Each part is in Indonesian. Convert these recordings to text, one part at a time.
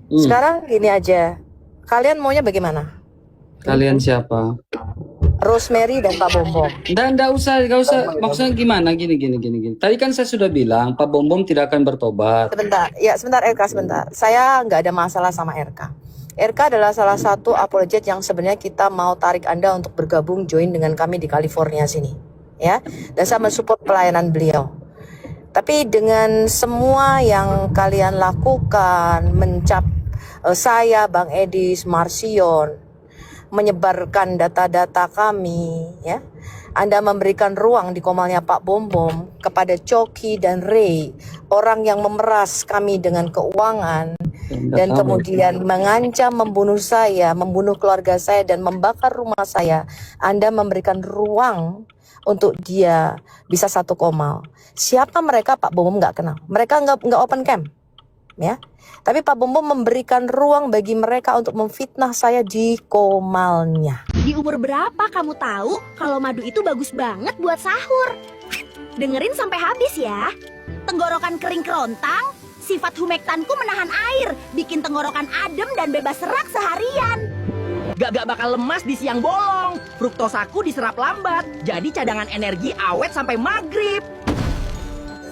Sekarang gini aja, kalian maunya bagaimana? Kalian siapa? Rosemary dan Pak Bombom. Nggak usah. Maksudnya gimana? Gini. Tadi kan saya sudah bilang, Pak Bom Bom tidak akan bertobat. Sebentar RK sebentar. Saya nggak ada masalah sama RK. RK adalah salah satu apologet yang sebenarnya kita mau tarik Anda untuk bergabung join dengan kami di California sini, ya. Dan saya mensupport pelayanan beliau. Tapi dengan semua yang kalian lakukan, saya, Bang Edis, Marsion, menyebarkan data-data kami, ya. Anda memberikan ruang di komalnya Pak Bombom kepada Coki dan Ray, orang yang memeras kami dengan keuangan dan kemudian mengancam membunuh saya, membunuh keluarga saya dan membakar rumah saya. Anda memberikan ruang untuk dia bisa satu komal. Siapa mereka Pak Bombom nggak kenal. Mereka nggak open camp, ya. Tapi Pak Bombom memberikan ruang bagi mereka untuk memfitnah saya di komalnya. Di umur berapa kamu tahu kalau madu itu bagus banget buat sahur? Dengerin sampai habis ya. Tenggorokan kering kerontang, sifat humektanku menahan air, bikin tenggorokan adem dan bebas serak seharian. Gak bakal lemas di siang bolong. Fruktosaku diserap lambat, jadi cadangan energi awet sampai maghrib.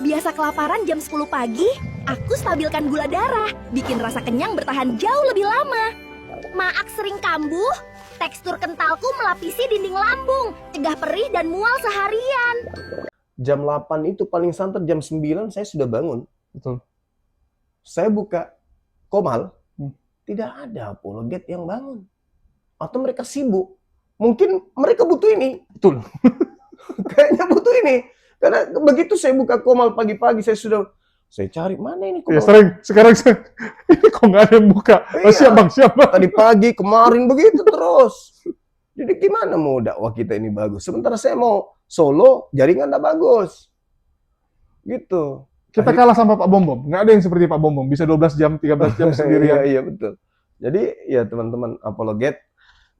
Biasa kelaparan jam 10 pagi, aku stabilkan gula darah, bikin rasa kenyang bertahan jauh lebih lama. Maak sering kambuh, tekstur kentalku melapisi dinding lambung, cegah perih dan mual seharian. Jam 8 itu paling santer, jam 9 saya sudah bangun. Betul. Saya buka komal, tidak ada apologet yang bangun. Atau mereka sibuk. Mungkin mereka butuh ini. Betul. Kayaknya butuh ini. Karena begitu saya buka komal pagi-pagi, saya cari, mana ini komal? Ya sering, sekarang ini kok nggak ada yang buka. Oh, Iya. siap bang. Tadi pagi, kemarin begitu terus. Jadi gimana mau dakwah kita ini bagus? Sementara saya mau solo, jaringan nggak bagus. Gitu. Kita kalah sama Pak Bombom. Nggak ada yang seperti Pak Bombom. Bisa 12 jam, 13 jam sendirian. Iya, betul. Jadi ya teman-teman apologet,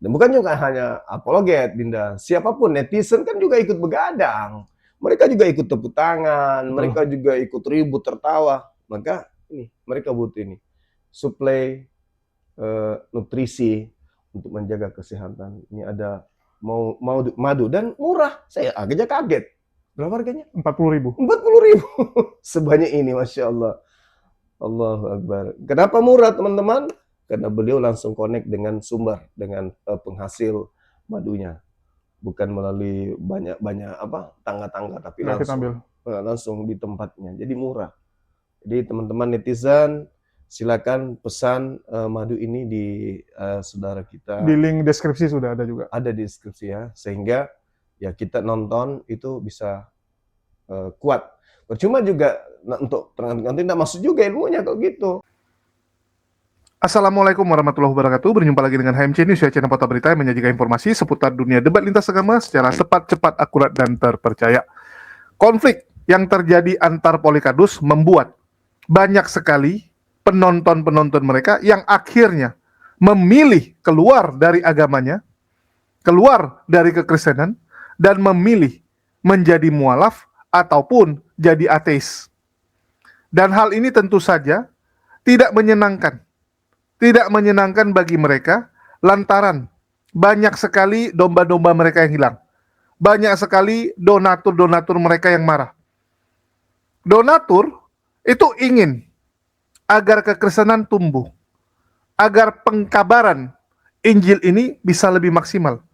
dan bukan juga hanya apologet, Dinda. Siapapun, netizen kan juga ikut begadang. Mereka juga ikut tepuk tangan, mereka juga ikut ribut, tertawa. Maka ini, mereka butuh ini. Suplai nutrisi untuk menjaga kesehatan. Ini ada mau madu dan murah. Saya agaknya kaget. Berapa harganya? 40.000. 40.000. Sebanyak ini, Masya Allah. Allahu Akbar. Kenapa murah, teman-teman? Karena beliau langsung connect dengan sumber, dengan penghasil madunya. Bukan melalui banyak tangga-tangga, tapi langsung di tempatnya. Jadi murah. Jadi teman-teman netizen, silakan pesan madu ini di saudara kita. Di link deskripsi sudah ada juga. Ada di deskripsi ya, sehingga ya kita nonton itu bisa kuat. Percuma juga untuk nanti tidak masuk juga ilmunya kalau gitu. Assalamualaikum warahmatullahi wabarakatuh. Berjumpa lagi dengan HMC News, channel Portal Berita yang menyajikan informasi seputar dunia debat lintas agama secara cepat, akurat, dan terpercaya. Konflik yang terjadi antar Polikadus membuat banyak sekali penonton-penonton mereka yang akhirnya memilih keluar dari agamanya, keluar dari kekristenan, dan memilih menjadi mualaf ataupun jadi ateis. Dan hal ini tentu saja tidak menyenangkan. Tidak menyenangkan bagi mereka lantaran banyak sekali domba-domba mereka yang hilang. Banyak sekali donatur-donatur mereka yang marah. Donatur itu ingin agar kekristenan tumbuh, agar pengkabaran Injil ini bisa lebih maksimal.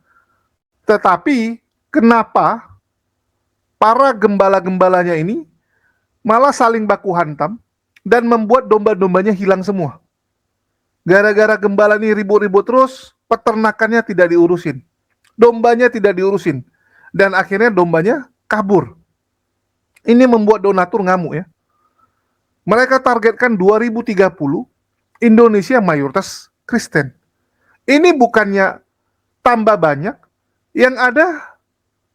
Tetapi kenapa para gembala-gembalanya ini malah saling baku hantam dan membuat domba-dombanya hilang semua? Gara-gara gembala ini ribut-ribut terus, peternakannya tidak diurusin, dombanya tidak diurusin, dan akhirnya dombanya kabur. Ini membuat donatur ngamuk ya. Mereka targetkan 2030 Indonesia mayoritas Kristen. Ini bukannya tambah banyak, yang ada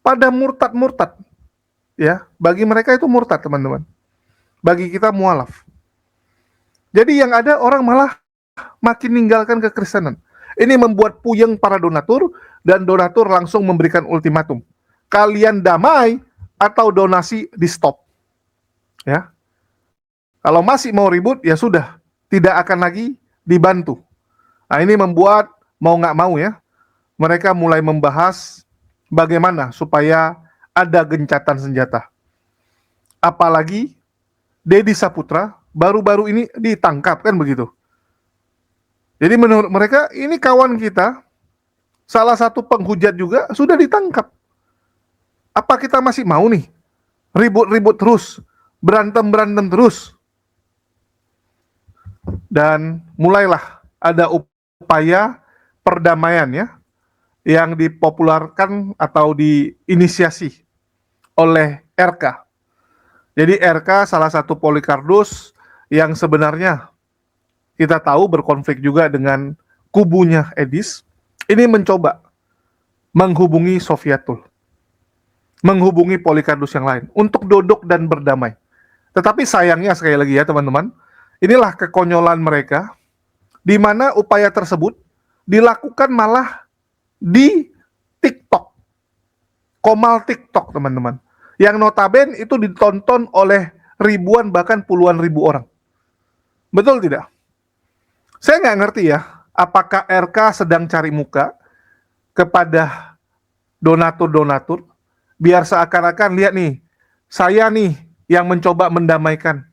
pada murtad-murtad. Ya, bagi mereka itu murtad, teman-teman. Bagi kita mualaf. Jadi yang ada orang malah makin meninggalkan kekristenan. Ini membuat puyeng para donatur, dan donatur langsung memberikan ultimatum. Kalian damai atau donasi di stop. Ya. Kalau masih mau ribut, ya sudah. Tidak akan lagi dibantu. Nah, ini membuat mau nggak mau ya, mereka mulai membahas bagaimana supaya ada gencatan senjata. Apalagi Deddy Saputra baru-baru ini ditangkap kan begitu. Jadi menurut mereka ini kawan kita, salah satu penghujat juga sudah ditangkap. Apa kita masih mau nih ribut-ribut terus, berantem-berantem terus? Dan mulailah ada upaya perdamaian ya, yang dipopulerkan atau diinisiasi oleh RK. Jadi RK salah satu polikardus yang sebenarnya kita tahu berkonflik juga dengan kubunya Edis. Ini mencoba menghubungi Sofiatul, menghubungi polikardus yang lain untuk duduk dan berdamai. Tetapi sayangnya sekali lagi ya teman-teman, inilah kekonyolan mereka, di mana upaya tersebut dilakukan malah di TikTok, Komal TikTok teman-teman, yang notabene itu ditonton oleh ribuan bahkan puluhan ribu orang. Betul tidak? Saya nggak ngerti ya, apakah RK sedang cari muka kepada donatur-donatur, biar seakan-akan lihat nih, saya nih yang mencoba mendamaikan,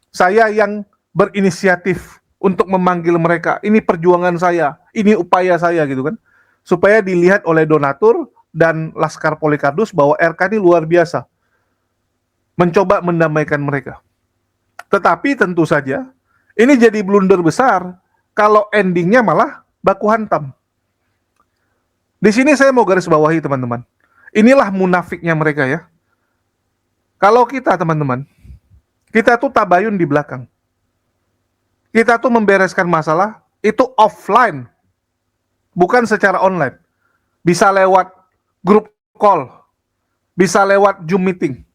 saya yang berinisiatif untuk memanggil mereka, ini perjuangan saya, ini upaya saya gitu kan, supaya dilihat oleh donatur dan Laskar Polikardus bahwa RK ini luar biasa, mencoba mendamaikan mereka. Tetapi tentu saja, ini jadi blunder besar kalau endingnya malah baku hantam. Di sini saya mau garis bawahi teman-teman. Inilah munafiknya mereka ya. Kalau kita teman-teman, kita tuh tabayun di belakang. Kita tuh membereskan masalah itu offline, bukan secara online. Bisa lewat grup call, bisa lewat Zoom meeting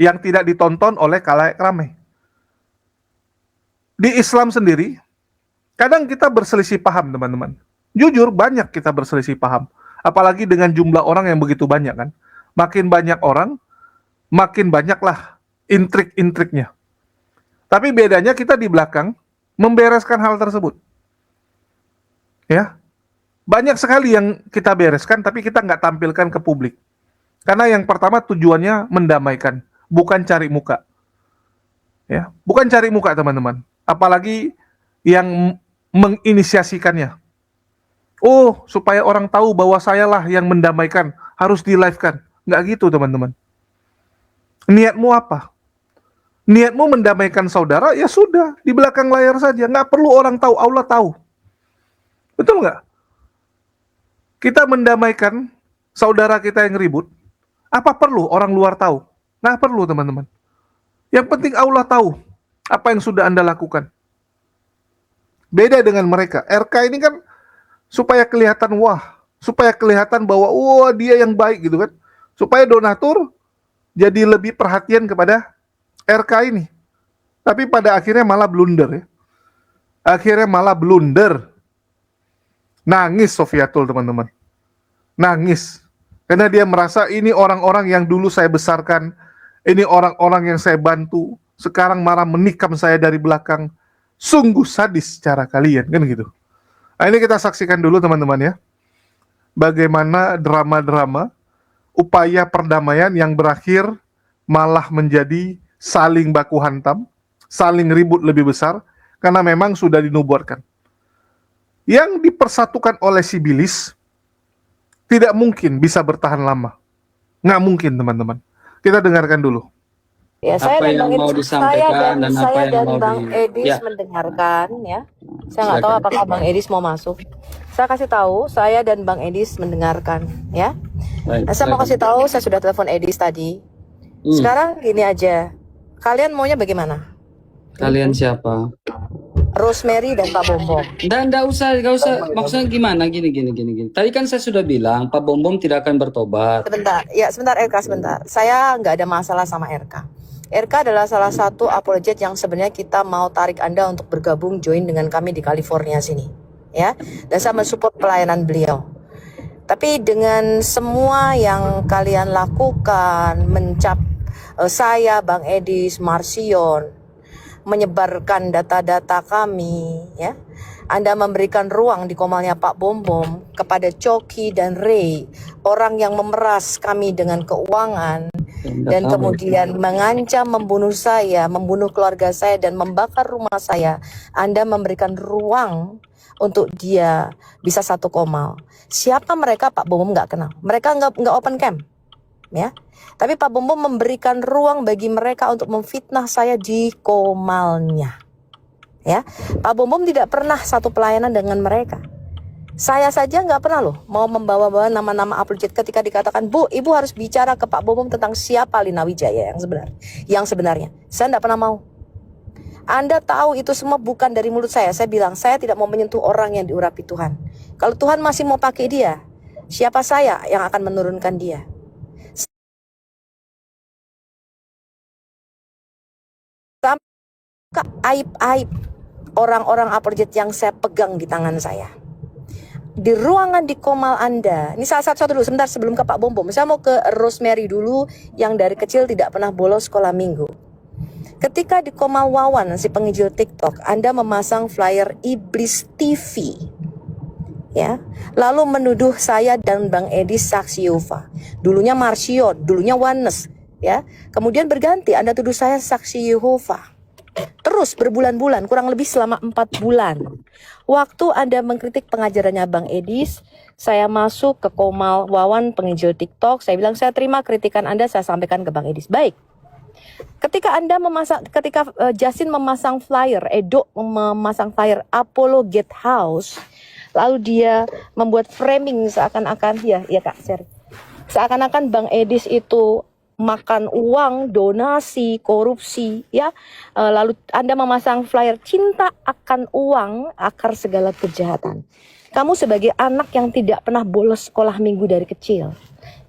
yang tidak ditonton oleh khalayak ramai. Di Islam sendiri, kadang kita berselisih paham teman-teman. Jujur banyak kita berselisih paham. Apalagi dengan jumlah orang yang begitu banyak kan. Makin banyak orang, makin banyaklah intrik-intriknya. Tapi bedanya kita di belakang membereskan hal tersebut. Ya, banyak sekali yang kita bereskan, tapi kita nggak tampilkan ke publik. Karena yang pertama tujuannya mendamaikan, bukan cari muka. Ya, bukan cari muka teman-teman. Apalagi yang menginisiasikannya. Oh, supaya orang tahu bahwa sayalah yang mendamaikan, harus di-live-kan. Nggak gitu teman-teman. Niatmu apa? Niatmu mendamaikan saudara, ya sudah, di belakang layar saja. Nggak perlu orang tahu, Allah tahu. Betul nggak? Kita mendamaikan saudara kita yang ribut, apa perlu orang luar tahu? Nggak perlu teman-teman. Yang penting Allah tahu apa yang sudah Anda lakukan. Beda dengan mereka. RK ini kan supaya kelihatan wah, supaya kelihatan bahwa wah dia yang baik gitu kan. Supaya donatur jadi lebih perhatian kepada RK ini. Tapi pada akhirnya malah blunder ya. Akhirnya malah blunder. Nangis Sofiatul teman-teman. Nangis. Karena dia merasa ini orang-orang yang dulu saya besarkan, ini orang-orang yang saya bantu, sekarang malah menikam saya dari belakang. Sungguh sadis cara kalian, kan gitu. Nah, ini kita saksikan dulu teman-teman ya. Bagaimana drama-drama, upaya perdamaian yang berakhir malah menjadi saling baku hantam, saling ribut lebih besar, karena memang sudah dinubuatkan. Yang dipersatukan oleh si Bilis, tidak mungkin bisa bertahan lama. Nggak mungkin teman-teman. Kita dengarkan dulu. Ya, Apa yang mau disampaikan dan apa yang mau Bang Edis ya. mendengarkan ya. Saya nggak tahu apakah Bang Edis mau masuk. Saya kasih tahu, saya dan Bang Edis mendengarkan ya. Baik, Saya mau kasih tahu, saya sudah telepon Edis tadi. Sekarang gini aja, kalian maunya bagaimana? Kalian siapa? Rosemary dan Pak Bom Bom. Dan nggak usah. Maksudnya gimana? Gini. Tadi kan saya sudah bilang Pak Bom Bom tidak akan bertobat. Sebentar RK, sebentar. Saya nggak ada masalah sama RK. RK adalah salah satu apologet yang sebenarnya kita mau tarik Anda untuk bergabung join dengan kami di California sini, ya. Dan saya mensupport pelayanan beliau. Tapi dengan semua yang kalian lakukan, mencap saya, Bang Edis, Marsion, menyebarkan data-data kami, ya. Anda memberikan ruang di komalnya Pak Bom Bom kepada Coki dan Ray, orang yang memeras kami dengan keuangan dan kemudian mengancam membunuh saya, membunuh keluarga saya dan membakar rumah saya. Anda memberikan ruang untuk dia bisa satu komal. Siapa mereka Pak Bom Bom nggak kenal. Mereka nggak open camp, ya. Tapi Pak Bom Bom memberikan ruang bagi mereka untuk memfitnah saya di komalnya. Ya, Pak Bom Bom tidak pernah satu pelayanan dengan mereka. Saya saja nggak pernah loh mau membawa-bawa nama-nama Applejet ketika dikatakan, Bu, Ibu harus bicara ke Pak Bom Bom tentang siapa Lina Wijaya yang sebenarnya. Saya nggak pernah mau. Anda tahu itu semua bukan dari mulut saya. Saya bilang, saya tidak mau menyentuh orang yang diurapi Tuhan. Kalau Tuhan masih mau pakai dia, siapa saya yang akan menurunkan dia? Aib-aib orang-orang Applejet yang saya pegang di tangan saya. Di ruangan di komal Anda, ini salah satu dulu, sebentar sebelum ke Pak Bom Bom. Saya mau ke Rosemary dulu, yang dari kecil tidak pernah bolos sekolah minggu. Ketika di komal Wawan, si pengijil TikTok, Anda memasang flyer Iblis TV, ya, lalu menuduh saya dan Bang Edi saksi Yehova. Dulunya Marsio, dulunya Oneness, ya. Kemudian berganti, Anda tuduh saya saksi Yehova. Terus berbulan-bulan, kurang lebih selama 4 bulan. Waktu Anda mengkritik pengajarannya Bang Edis, saya masuk ke komal Wawan penginjil TikTok. Saya bilang, saya terima kritikan Anda, saya sampaikan ke Bang Edis. Baik. Ketika Justin memasang flyer, Edo memasang flyer Apollo Gate House, lalu dia membuat framing seakan-akan, ya Kak, sorry. Seakan-akan Bang Edis itu makan uang, donasi, korupsi, ya. Lalu Anda memasang flyer cinta akan uang, akar segala kejahatan. Kamu sebagai anak yang tidak pernah bolos sekolah minggu dari kecil,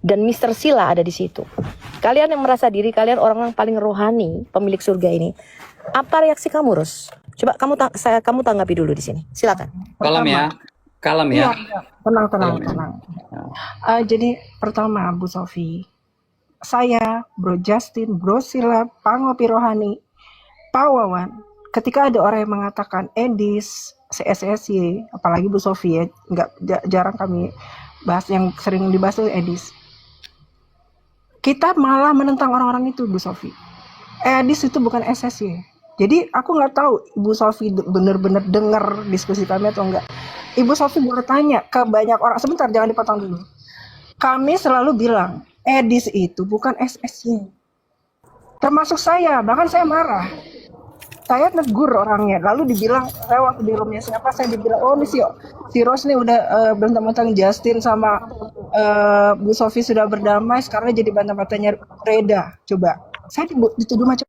dan Mr. Sila ada di situ. Kalian yang merasa diri kalian orang-orang paling rohani, pemilik surga ini. Apa reaksi kamu, Ros? Coba kamu tanggapi dulu di sini. Silakan. Kalem ya. Kalem ya. Iya. Tenang. Jadi pertama, Bu Sofi, saya, Bro Justin, Bro Sila, Pangopi Rohani, Pak Wawan, ketika ada orang yang mengatakan Edis, CSSY, apalagi Bu Sofi ya, jarang kami bahas, yang sering dibahas itu Edis. Kita malah menentang orang-orang itu, Bu Sofi. Edis itu bukan SSY. Jadi aku nggak tahu Ibu Sofi benar-benar dengar diskusi kami atau enggak. Ibu Sofi boleh tanya ke banyak orang. Sebentar, jangan dipotong dulu. Kami selalu bilang, Edis itu bukan SSY. Termasuk saya, bahkan saya marah. Saya negur orangnya, lalu dibilang, saya waktu di roomnya siapa, saya dibilang, oh ini si Ros nih udah bantang-bantang Justin sama Bu Sofi sudah berdamai, sekarang jadi bantang-bantangnya Reda. Coba, saya dituduh macam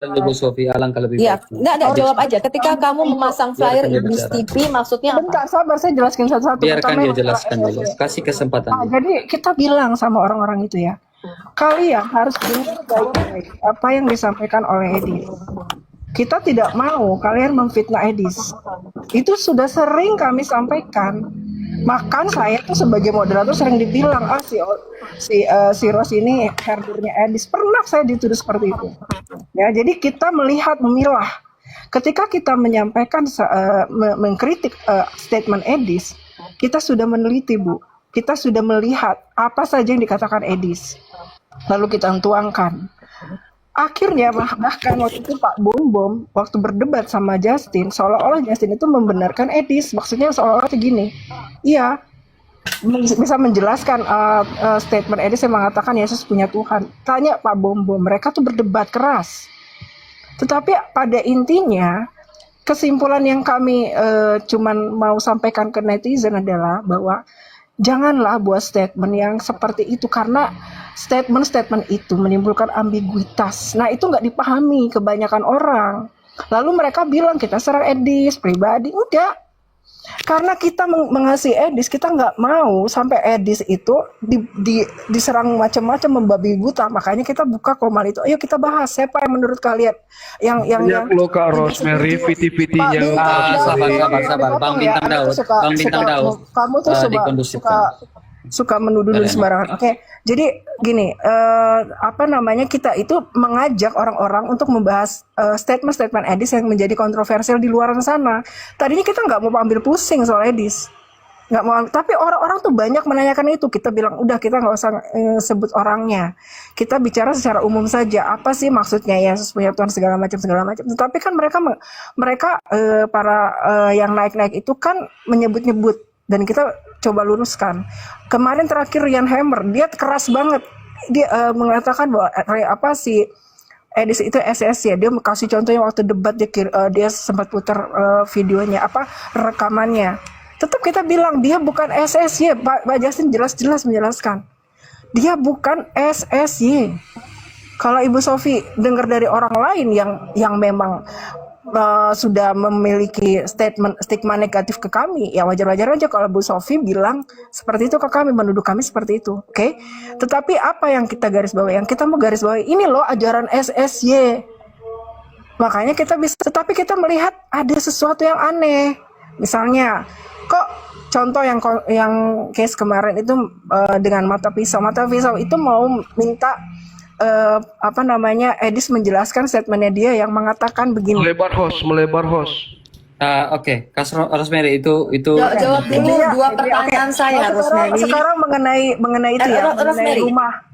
Bu Sofi, alangkah lebih Iya, baik. enggak jawab aja. Ketika kamu memasang flyer Biarkan dia Iblis bicara. TV, maksudnya apa? bentar, sabar, saya jelaskan satu-satu. Biarkan Pertama, dia masalah jelaskan dulu. SSY. Kasih kesempatan dia. Jadi kita bilang sama orang-orang itu ya, kalian harus dengar baik-baik apa yang disampaikan oleh Edis. Kita tidak mau kalian memfitnah Edis. Itu sudah sering kami sampaikan. Makan saya tuh sebagai moderator sering dibilang, si Ros ini herdernya Edis. Pernah saya dituduh seperti itu. Ya, jadi kita memilah. Ketika kita menyampaikan mengkritik statement Edis, kita sudah meneliti, Bu. Kita sudah melihat apa saja yang dikatakan Edis. Lalu kita tuangkan. Akhirnya bahkan waktu itu Pak Bom Bom waktu berdebat sama Justin, seolah-olah Justin itu membenarkan Edis. Maksudnya seolah-olah gini, iya, bisa menjelaskan statement Edis yang mengatakan Yesus punya Tuhan. Tanya Pak Bom Bom, mereka tuh berdebat keras. Tetapi pada intinya kesimpulan yang kami cuman mau sampaikan ke netizen adalah bahwa janganlah buat statement yang seperti itu, karena statement-statement itu menimbulkan ambiguitas. Nah, itu nggak dipahami kebanyakan orang. Lalu mereka bilang kita serang Edis pribadi. Enggak. Karena kita mengasihi Edis, kita nggak mau sampai Edis itu diserang macam-macam, membabi buta. Makanya kita buka komal itu. Ayo kita bahas siapa yang menurut kalian yang lo Kak Rosemary Sabar. Bang Bintang Daud. kamu tuh Dikondusifkan. suka menuduh sembarangan. Oke, jadi gini, apa namanya, kita itu mengajak orang-orang untuk membahas statement-statement Edis yang menjadi kontroversial di luar sana. Tadinya kita nggak mau ambil pusing soal Edis, nggak mau, tapi orang-orang tuh banyak menanyakan itu. Kita bilang udah, kita nggak usah sebut orangnya, kita bicara secara umum saja. Apa sih maksudnya Yesus punya Tuhan segala macam. Tetapi kan mereka para yang naik-naik itu kan menyebut-nyebut, dan kita coba luruskan. Kemarin terakhir Ryan Hammer, dia keras banget, dia mengatakan bahwa si Edis itu SS ya. Dia kasih contohnya waktu debat, dia sempat putar videonya, rekamannya. Tetap kita bilang dia bukan SSY. Pak Justin jelas-jelas menjelaskan dia bukan SSY. Kalau Ibu Sofi dengar dari orang lain yang memang sudah memiliki stigma negatif ke kami, ya wajar-wajar aja kalau Bu Sofi bilang seperti itu ke kami, menuduh kami seperti itu, oke? Tetapi apa yang kita garis bawahi? Yang kita mau garis bawahi, ini loh ajaran SSY. Makanya kita bisa, tetapi kita melihat ada sesuatu yang aneh. Misalnya, kok contoh yang case kemarin itu dengan mata pisau itu mau minta Edis menjelaskan statementnya dia yang mengatakan begini. Melebar host. Oke, Kak Rosemary itu Jawab dulu dua pertanyaan saya, Rosemary. Sekarang mengenai itu ya, mengenai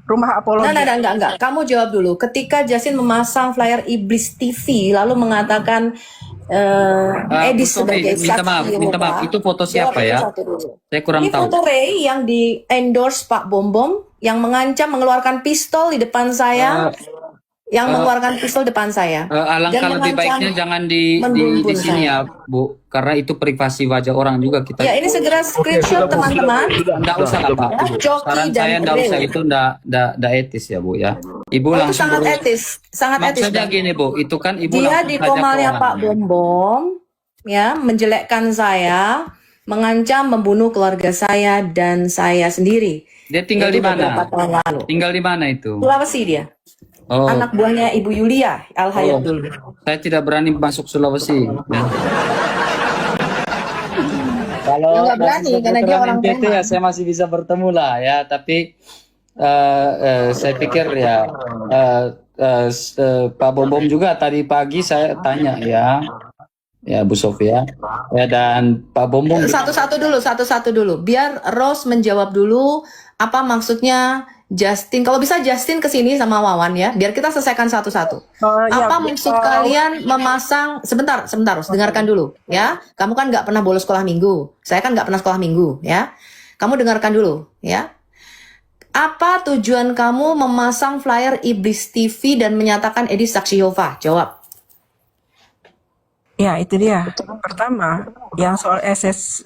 rumah apologi. Enggak. Kamu jawab dulu. Ketika Justin memasang flyer Iblis TV lalu mengatakan Edis sebagai minta maaf, itu foto siapa ya? Saya kurang Ini tahu. foto Ray yang di endorse Pak Bom yang mengancam mengeluarkan pistol di depan saya, mengeluarkan pistol depan saya. Alangkah Dan lebih mengancam baiknya jangan di membunuh sini saya. ya, Bu, karena itu privasi wajah orang juga kita. Ya, ini segera screenshot teman-teman. Enggak usah lah, Pak. Joki Saran dan saya enggak Ray. usah, itu enggak etis ya, Bu ya. Ibu Itu langsung sangat etis, sangat etis. Maksudnya Bang. gini, Bu, itu kan Ibu Dia langsung di saja ke komalnya orang. Pak Bom ya, menjelekkan saya, mengancam membunuh keluarga saya dan saya sendiri. Dia tinggal Itu di mana? beberapa tahun lalu. Tinggal di mana itu? Sulawesi dia. Oh, Anak buahnya Ibu Yulia Al-Hayat dulu. saya tidak berani masuk Sulawesi. Ya. Kalau Ya, nggak berani, karena dia orang NTT ya preman. saya masih bisa bertemu lah ya, tapi saya pikir ya Pak Bom juga tadi pagi saya tanya ya Bu Sofia ya, dan Pak Bom Satu-satu dulu. Biar Rose menjawab dulu apa maksudnya Justin. Kalau bisa Justin kesini sama Wawan ya, biar kita selesaikan satu-satu. Apa maksud kalian memasang? Sebentar, Rose, dengarkan dulu ya. Kamu kan nggak pernah bolos sekolah minggu. Saya kan nggak pernah sekolah minggu ya. Kamu dengarkan dulu ya. Apa tujuan kamu memasang flyer Iblis TV dan menyatakan Edis saksi Yehova? Jawab. Ya, itu dia. Pertama, yang soal Edis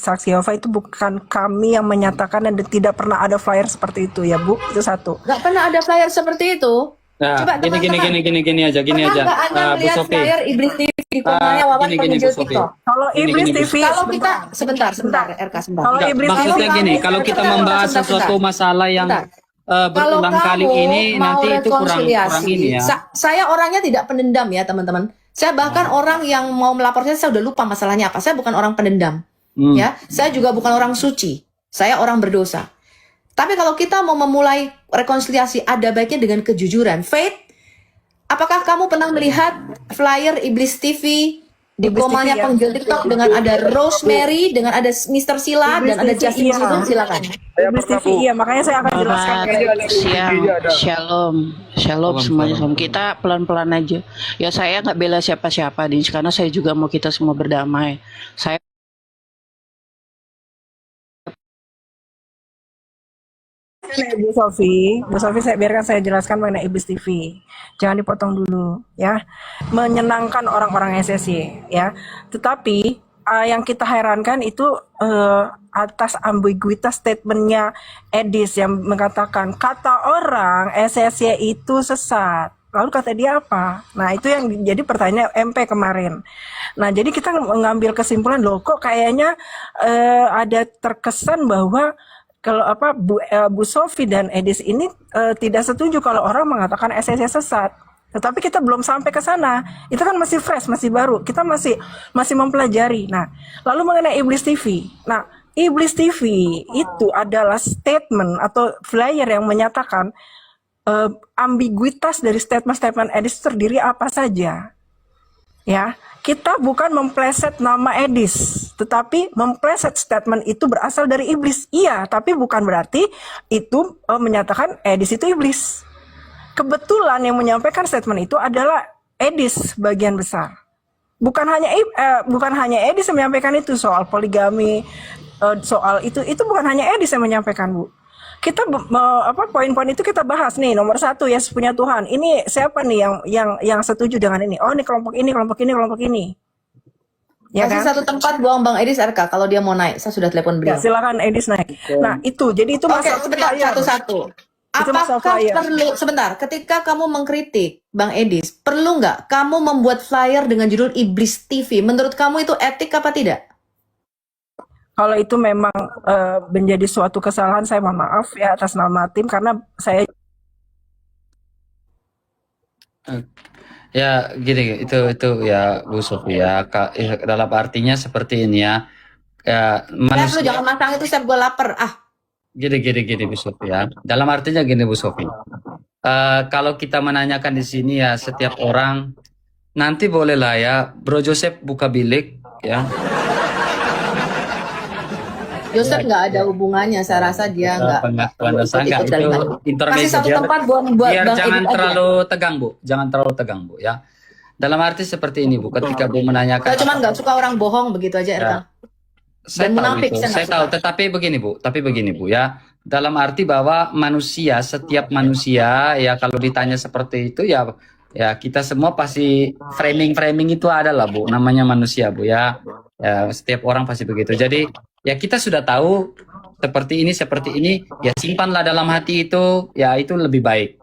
Saksi Yehova itu bukan kami yang menyatakan, dan tidak pernah ada flyer seperti itu ya, Bu. Itu satu. Nggak pernah ada flyer seperti itu. Nah, Coba gini aja. Pernah nggak Anda Bu melihat Sofi. flyer Iblis TV di komalnya Wawan gini, pengunjung Bu Sofi. TikTok? Kalau Gini, Iblis gini, Bu. TV, Kalau kita sebentar, RK sebentar. Kalau Enggak, Iblis maksudnya TV, gini, kalau kita membahas sesuatu masalah yang Kalau berulang kali kamu ini, mau nanti itu kurang rekonsiliasi, ini ya. Saya orangnya tidak pendendam ya teman-teman. Saya bahkan orang yang mau melapor saya udah lupa masalahnya apa. Saya bukan orang pendendam, ya. Saya juga bukan orang suci. Saya orang berdosa. Tapi kalau kita mau memulai rekonsiliasi, ada baiknya dengan kejujuran. Faith, apakah kamu pernah melihat flyer Iblis TV di Iblis komalnya TV, ya. penjual TikTok dengan ada Rosemary, dengan ada Mr. Sila, Iblis dan ada TV, Justin iya. Susun? Silakan. Iblis TV, iya, makanya saya akan jelaskan. Siang, shalom semuanya. Kita pelan-pelan aja. Ya saya nggak bela siapa-siapa, karena saya juga mau kita semua berdamai. Saya Bu Sofi, biarkan saya jelaskan mengenai Iblis TV. Jangan dipotong dulu, ya. Menyenangkan orang-orang SSY, ya. Tetapi yang kita herankan itu atas ambiguitas statementnya Edis yang mengatakan kata orang SSY itu sesat. Lalu kata dia apa? Nah, itu yang jadi pertanyaan MP kemarin. Nah, jadi kita mengambil kesimpulan, loh kok kayaknya ada terkesan bahwa kalau Bu Sofi dan Edis ini tidak setuju kalau orang mengatakan SSY sesat. Tetapi kita belum sampai ke sana. Itu kan masih fresh, masih baru. Kita masih mempelajari. Nah, lalu mengenai Iblis TV. Nah, Iblis TV itu adalah statement atau flyer yang menyatakan ambiguitas dari statement-statement Edis terdiri apa saja. Ya, kita bukan mempleset nama Edis, tetapi mempleset statement itu berasal dari iblis. Iya, tapi bukan berarti itu menyatakan Edis itu iblis. Kebetulan yang menyampaikan statement itu adalah Edis bagian besar. Bukan hanya Edis yang menyampaikan itu soal poligami, soal itu bukan hanya Edis yang menyampaikan, Bu. Kita poin-poin itu kita bahas nih. Nomor 1, Yesus punya Tuhan. Ini siapa nih yang setuju dengan ini? Oh, ini kelompok ini, kelompok ini, kelompok ini. Ya Kasih kan? satu tempat buang Bang Edis RK kalau dia mau naik. Saya sudah telepon Ya, beliau. silakan Edis naik. Nah, jadi itu Oke, masalah sebentar flyer. satu-satu. Itu masalah Apakah flyer. perlu sebentar ketika kamu mengkritik Bang Edis, perlu nggak kamu membuat flyer dengan judul Iblis TV? Menurut kamu itu etik apa tidak? Kalau itu memang menjadi suatu kesalahan, saya mohon maaf ya atas nama tim karena saya Ya gini, itu ya Bu Sofi ya, dalam artinya seperti ini ya. Ya Saya lu manusia jangan masang itu, saya gue lapar. gini Bu Sofi ya. Dalam artinya gini Bu Sofi. Kalau kita menanyakan di sini ya, setiap orang nanti bolehlah ya Bro Joseph buka bilik ya. Joseph nggak ada hubungannya, saya rasa dia nggak Pengakuan dosa enggak, ikut itu dalam hal. intermezzo. Kasih satu Biar- tempat buat biar Bang jangan Edis aja. terlalu tegang Bu, jangan terlalu tegang Bu ya. Dalam arti seperti ini Bu, ketika Bu menanyakan, Saya cuma nggak suka orang bohong begitu aja, RK. saya dan tahu munafik, itu, saya nggak saya tahu. suka. Tetapi begini Bu ya. Dalam arti bahwa manusia, setiap manusia ya kalau ditanya seperti itu ya kita semua pasti framing itu adalah Bu, namanya manusia Bu ya. Ya setiap orang pasti begitu. Jadi ya kita sudah tahu seperti ini ya simpanlah dalam hati itu, ya itu lebih baik.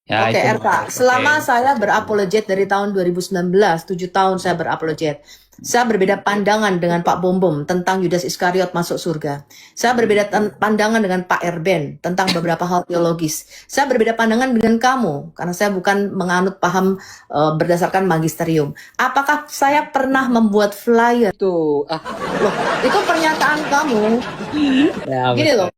Ya, Oke, itu. RK. Selama saya berapologet dari tahun 2019, 7 tahun saya berapologet. Saya berbeda pandangan dengan Pak Bom tentang Yudas Iskariot masuk surga. Saya berbeda pandangan dengan Pak Erben tentang beberapa hal teologis. Saya berbeda pandangan dengan kamu karena saya bukan menganut paham berdasarkan magisterium. Apakah saya pernah membuat flyer? Tuh, Loh, itu pernyataan kamu. ya, Gini betul. loh.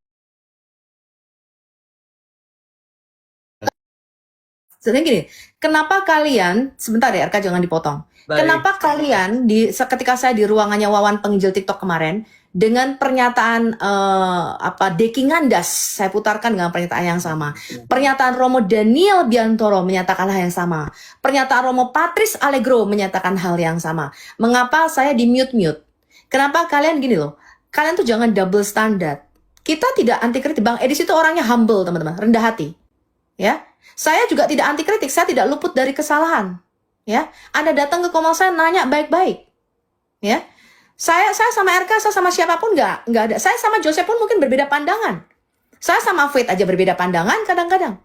Sebenarnya gini, kenapa kalian, sebentar ya RK jangan dipotong. Baik. Kenapa kalian ketika saya di ruangannya Wawan penginjil TikTok kemarin dengan pernyataan Deki Ngandas, saya putarkan dengan pernyataan yang sama. Pernyataan Romo Daniel Biantoro menyatakan hal yang sama. Pernyataan Romo Patris Allegro menyatakan hal yang sama. Mengapa saya di mute? Kenapa kalian gini loh? Kalian tuh jangan double standard. Kita tidak anti kritik. Bang Edis itu orangnya humble, teman-teman, rendah hati. Ya. Saya juga tidak anti kritik, saya tidak luput dari kesalahan. Ya, Anda datang ke Komel saya nanya baik-baik. Ya, saya sama RK, saya sama siapapun nggak ada. Saya sama Joseph pun mungkin berbeda pandangan. Saya sama Faith aja berbeda pandangan kadang-kadang.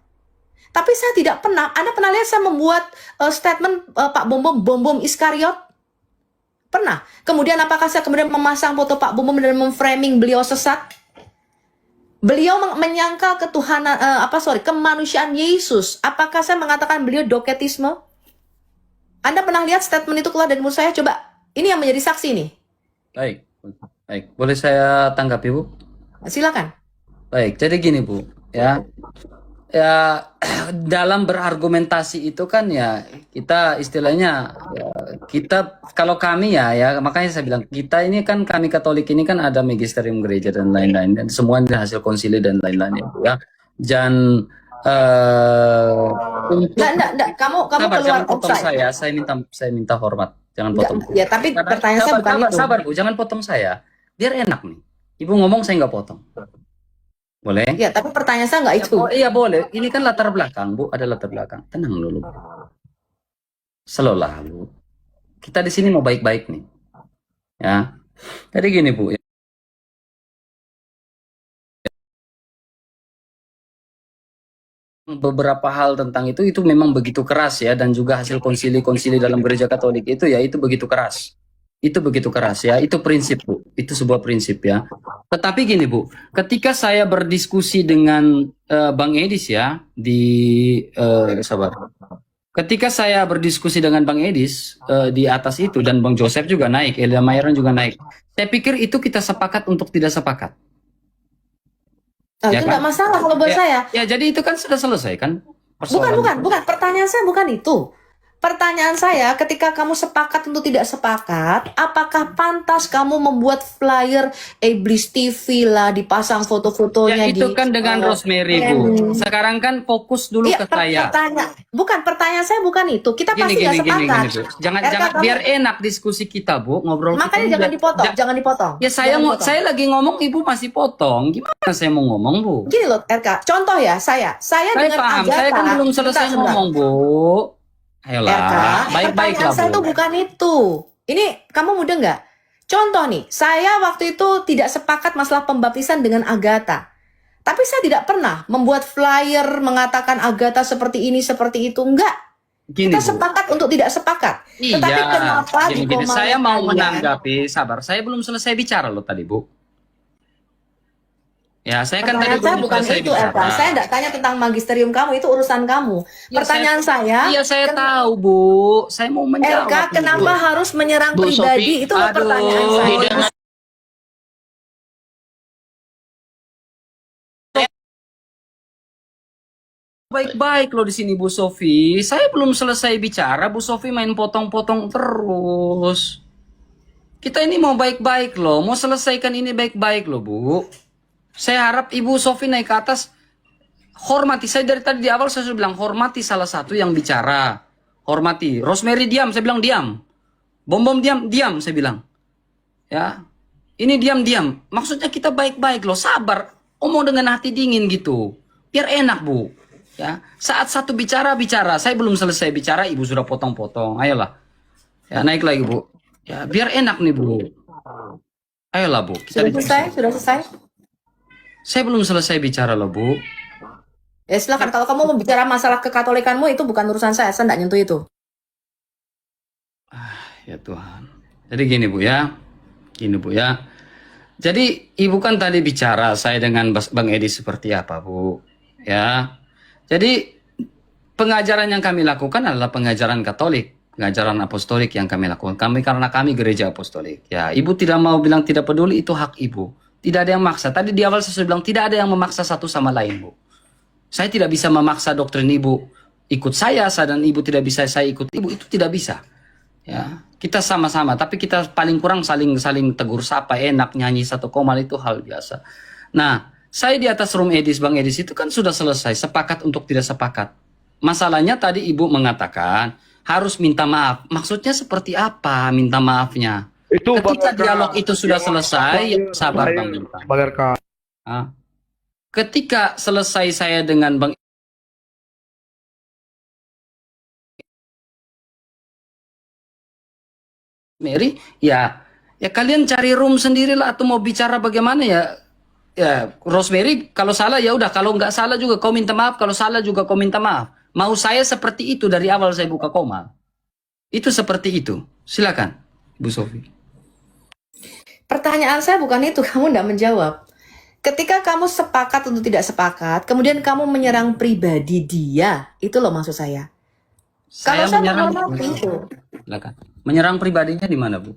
Tapi saya tidak pernah. Anda pernah lihat saya membuat statement Pak Bom Iskariot? Pernah. Kemudian apakah saya kemudian memasang foto Pak Bom dan memframing beliau sesat? Beliau menyangkal ketuhanan, kemanusiaan Yesus. Apakah saya mengatakan beliau doketisme? Anda pernah lihat statement itu keluar dari mulut saya? Coba, ini yang menjadi saksi nih. Baik. Boleh saya tanggapi Bu? Silakan. Baik, jadi gini Bu, ya dalam berargumentasi itu kan ya kita istilahnya kita kalau kami ya makanya saya bilang kita ini kan kami Katolik ini kan ada magisterium gereja dan lain-lain dan semuanya hasil konsili dan lain-lain ya. Dan untuk Enggak. Kamu sabar, keluar jangan potong outside. saya minta hormat, jangan Enggak, potong. ya, tapi pertanyaan saya bukan itu. Sabar Bu, jangan potong saya. Biar enak nih. Ibu ngomong saya nggak potong. Boleh? Ya, tapi pertanyaan saya nggak itu. Iya boleh. Ini kan latar belakang, Bu. Ada latar belakang. Tenang dulu. Slow lah, Bu. Kita di sini mau baik-baik nih. Ya. Jadi gini, Bu. Beberapa hal tentang itu memang begitu keras ya, dan juga hasil konsili dalam gereja Katolik itu ya itu begitu keras. Itu begitu keras ya, itu prinsip Bu, itu sebuah prinsip ya. Tetapi gini Bu, ketika saya berdiskusi dengan Bang Edis ya di sabar, ketika saya berdiskusi dengan Bang Edis di atas itu dan Bang Joseph juga naik, Elia Mayron juga naik. Saya pikir itu kita sepakat untuk tidak sepakat. Nah, Ya itu kan? nggak masalah kalau buat saya. Ya, jadi itu kan sudah selesai kan Bukan, persoalan. bukan. Pertanyaan saya bukan itu. Pertanyaan saya, ketika kamu sepakat untuk tidak sepakat, apakah pantas kamu membuat flyer Iblis TV lah, dipasang Ya foto-fotonya itu kan dengan Rosemary, Bu. Sekarang kan fokus dulu Iya, ke saya. pertanyaan saya bukan itu. Kita pasti nggak sepakat. Bu. Jangan RK, jangan kamu- biar enak diskusi kita, Bu. Ngobrol Makanya kita jangan biar- dipotong, Ja- jangan dipotong. Ya saya Jangan dipotong. saya lagi ngomong, Ibu masih potong. Gimana saya mau ngomong, Bu? Gini loh, RK. Contoh ya, saya Saya dengan paham, Agatha. saya kan belum selesai Sebentar. ngomong, Bu. Ayolah, RK, baik-baik pertanyaan lah, saya Bu. tuh bukan itu. Ini kamu mudah nggak? Contoh nih, saya waktu itu tidak sepakat masalah pembaptisan dengan Agatha. Tapi saya tidak pernah membuat flyer mengatakan Agatha seperti ini, seperti itu. Enggak. Gini, Kita Bu. sepakat untuk tidak sepakat. Iya, Tetapi kenapa di gini, komen saya mau kalian- menanggapi, sabar. Saya belum selesai bicara loh tadi, Bu. Ya, saya kan tadi Pertanyaan saya belum bukan selesai itu, bicara. Eva. Saya tidak tanya tentang magisterium kamu, itu urusan kamu. Ya, Pertanyaan saya, Iya, saya tahu, Bu. Saya mau menjawab. RK, nih, kenapa Bu. harus menyerang Bu pribadi? Sophie, Itu loh pertanyaan aduh, saya. tidak. Baik-baik loh di sini, Bu Sofi. Saya belum selesai bicara, Bu Sofi main potong-potong terus. Kita ini mau baik-baik loh, mau selesaikan ini baik-baik loh, Bu. Saya harap Ibu Sofi naik ke atas. Hormati, saya dari tadi di awal saya sudah bilang, hormati salah satu yang bicara. Hormati. Rosemary diam, saya bilang diam. Bom-bom diam, diam, saya bilang. Ya, ini diam-diam. Maksudnya kita baik-baik loh, sabar. Omong dengan hati dingin gitu. Biar enak, Bu. Ya, saat satu bicara, saya belum selesai bicara, Ibu sudah potong-potong. Ayolah. Ya, naik lagi, Bu. Ya, biar enak nih, Bu. Ayolah, Bu. Kita Sudah selesai? Sudah selesai? Saya belum selesai bicara loh, Bu. Ya silakan, kalau kamu mau bicara masalah kekatolikanmu, itu bukan urusan saya tidak nyentuh itu. Ya Tuhan. Jadi gini, Bu ya. Gini, Bu ya. Jadi Ibu kan tadi bicara saya dengan Bang Edi seperti apa, Bu. Ya. Jadi pengajaran yang kami lakukan adalah pengajaran Katolik, pengajaran apostolik yang kami lakukan. Karena kami gereja apostolik. Ya, Ibu tidak mau bilang tidak peduli, itu hak Ibu. Tidak ada yang maksa. Tadi di awal saya sudah bilang tidak ada yang memaksa satu sama lain, Bu. Saya tidak bisa memaksa doktrin Ibu ikut saya dan Ibu tidak bisa saya ikut Ibu, itu tidak bisa. Ya, kita sama-sama, tapi kita paling kurang saling tegur sapa, enak nyanyi satu komal, itu hal biasa. Nah, saya di atas room Edis, Bang Edis itu kan sudah selesai, sepakat untuk tidak sepakat. Masalahnya tadi Ibu mengatakan harus minta maaf. Maksudnya seperti apa minta maafnya? Itu Ketika Bang RK, dialog itu sudah yang selesai, saya- sabar Bang Bintang. Bang RK. Ah. Ketika selesai saya dengan Bang Mary, ya kalian cari room sendirilah, atau mau bicara bagaimana ya. Ya, Rosemary, kalau salah ya udah, kalau nggak salah juga kau minta maaf, kalau salah juga kau minta maaf. Mau saya seperti itu dari awal saya buka koma. Itu seperti itu. Silakan, Bu Sofi. Pertanyaan saya bukan itu, kamu tidak menjawab. Ketika kamu sepakat untuk tidak sepakat, kemudian kamu menyerang pribadi dia, itu loh maksud saya. Kalau saya menghormati itu. Silakan. Menyerang pribadinya di mana, Bu?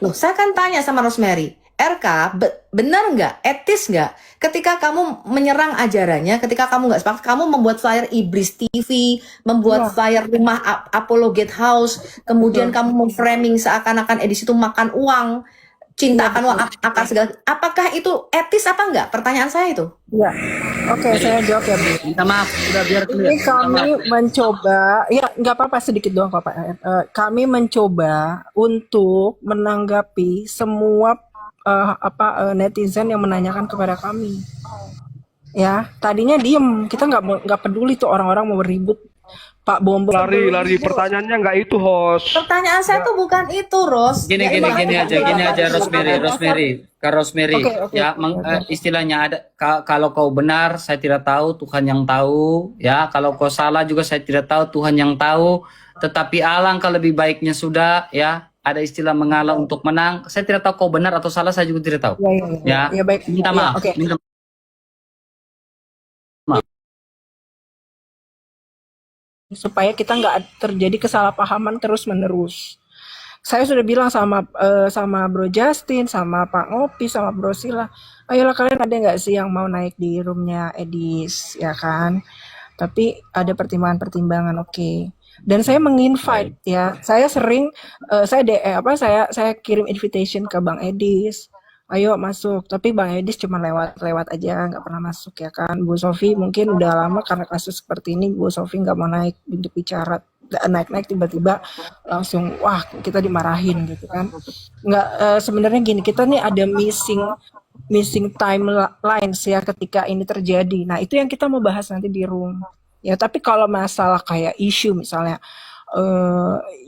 Loh, saya kan tanya sama Rosemary, RK, benar nggak, etis nggak, ketika kamu menyerang ajarannya, ketika kamu nggak sepakat, kamu membuat flyer Iblis TV, membuat flyer rumah Apologet House, kemudian kamu memframing seakan-akan edisi itu makan uang, cinta akan uang, akan segala. Apakah itu etis apa enggak? Pertanyaan saya itu. Ya, oke, saya jawab ya, Bu. Minta maaf, sudah biar Ini clear. kami mencoba, ya nggak apa-apa, sedikit doang Pak. Kami mencoba untuk menanggapi semua netizen yang menanyakan kepada kami. Ya, tadinya diem, kita nggak peduli tuh orang-orang mau ribut. Pak Bom Lari, pertanyaannya nggak itu, host. Pertanyaan saya tuh bukan itu, Ros. Gini aja Rosemary, ke Rosemary. Oke. Ya, istilahnya ada kalau kau benar saya tidak tahu, Tuhan yang tahu, ya. Kalau kau salah juga saya tidak tahu, Tuhan yang tahu. Tetapi alangkah lebih baiknya sudah, ya. Ada istilah mengalah untuk menang. Saya tidak tahu kau benar atau salah, saya juga tidak tahu. Ya. Ya, baik. Minta Ya, maaf. oke. Minta supaya kita nggak terjadi kesalahpahaman terus-menerus. Saya sudah bilang sama Bro Justin, sama Pak Ngopi, sama Bro Sila, ayolah kalian ada nggak sih yang mau naik di roomnya Edis, ya kan? Tapi ada pertimbangan-pertimbangan, oke. Dan saya menginvite ya, saya sering saya kirim invitation ke Bang Edis, ayo masuk. Tapi Bang Edis cuma lewat aja, nggak pernah masuk ya kan. Bu Sofi mungkin udah lama karena kasus seperti ini, Bu Sofi nggak mau naik untuk bicara, naik tiba-tiba langsung wah kita dimarahin gitu kan. Nggak, sebenarnya gini, kita nih ada missing timelines ya ketika ini terjadi. Nah itu yang kita mau bahas nanti di room ya. Tapi kalau masalah kayak isu misalnya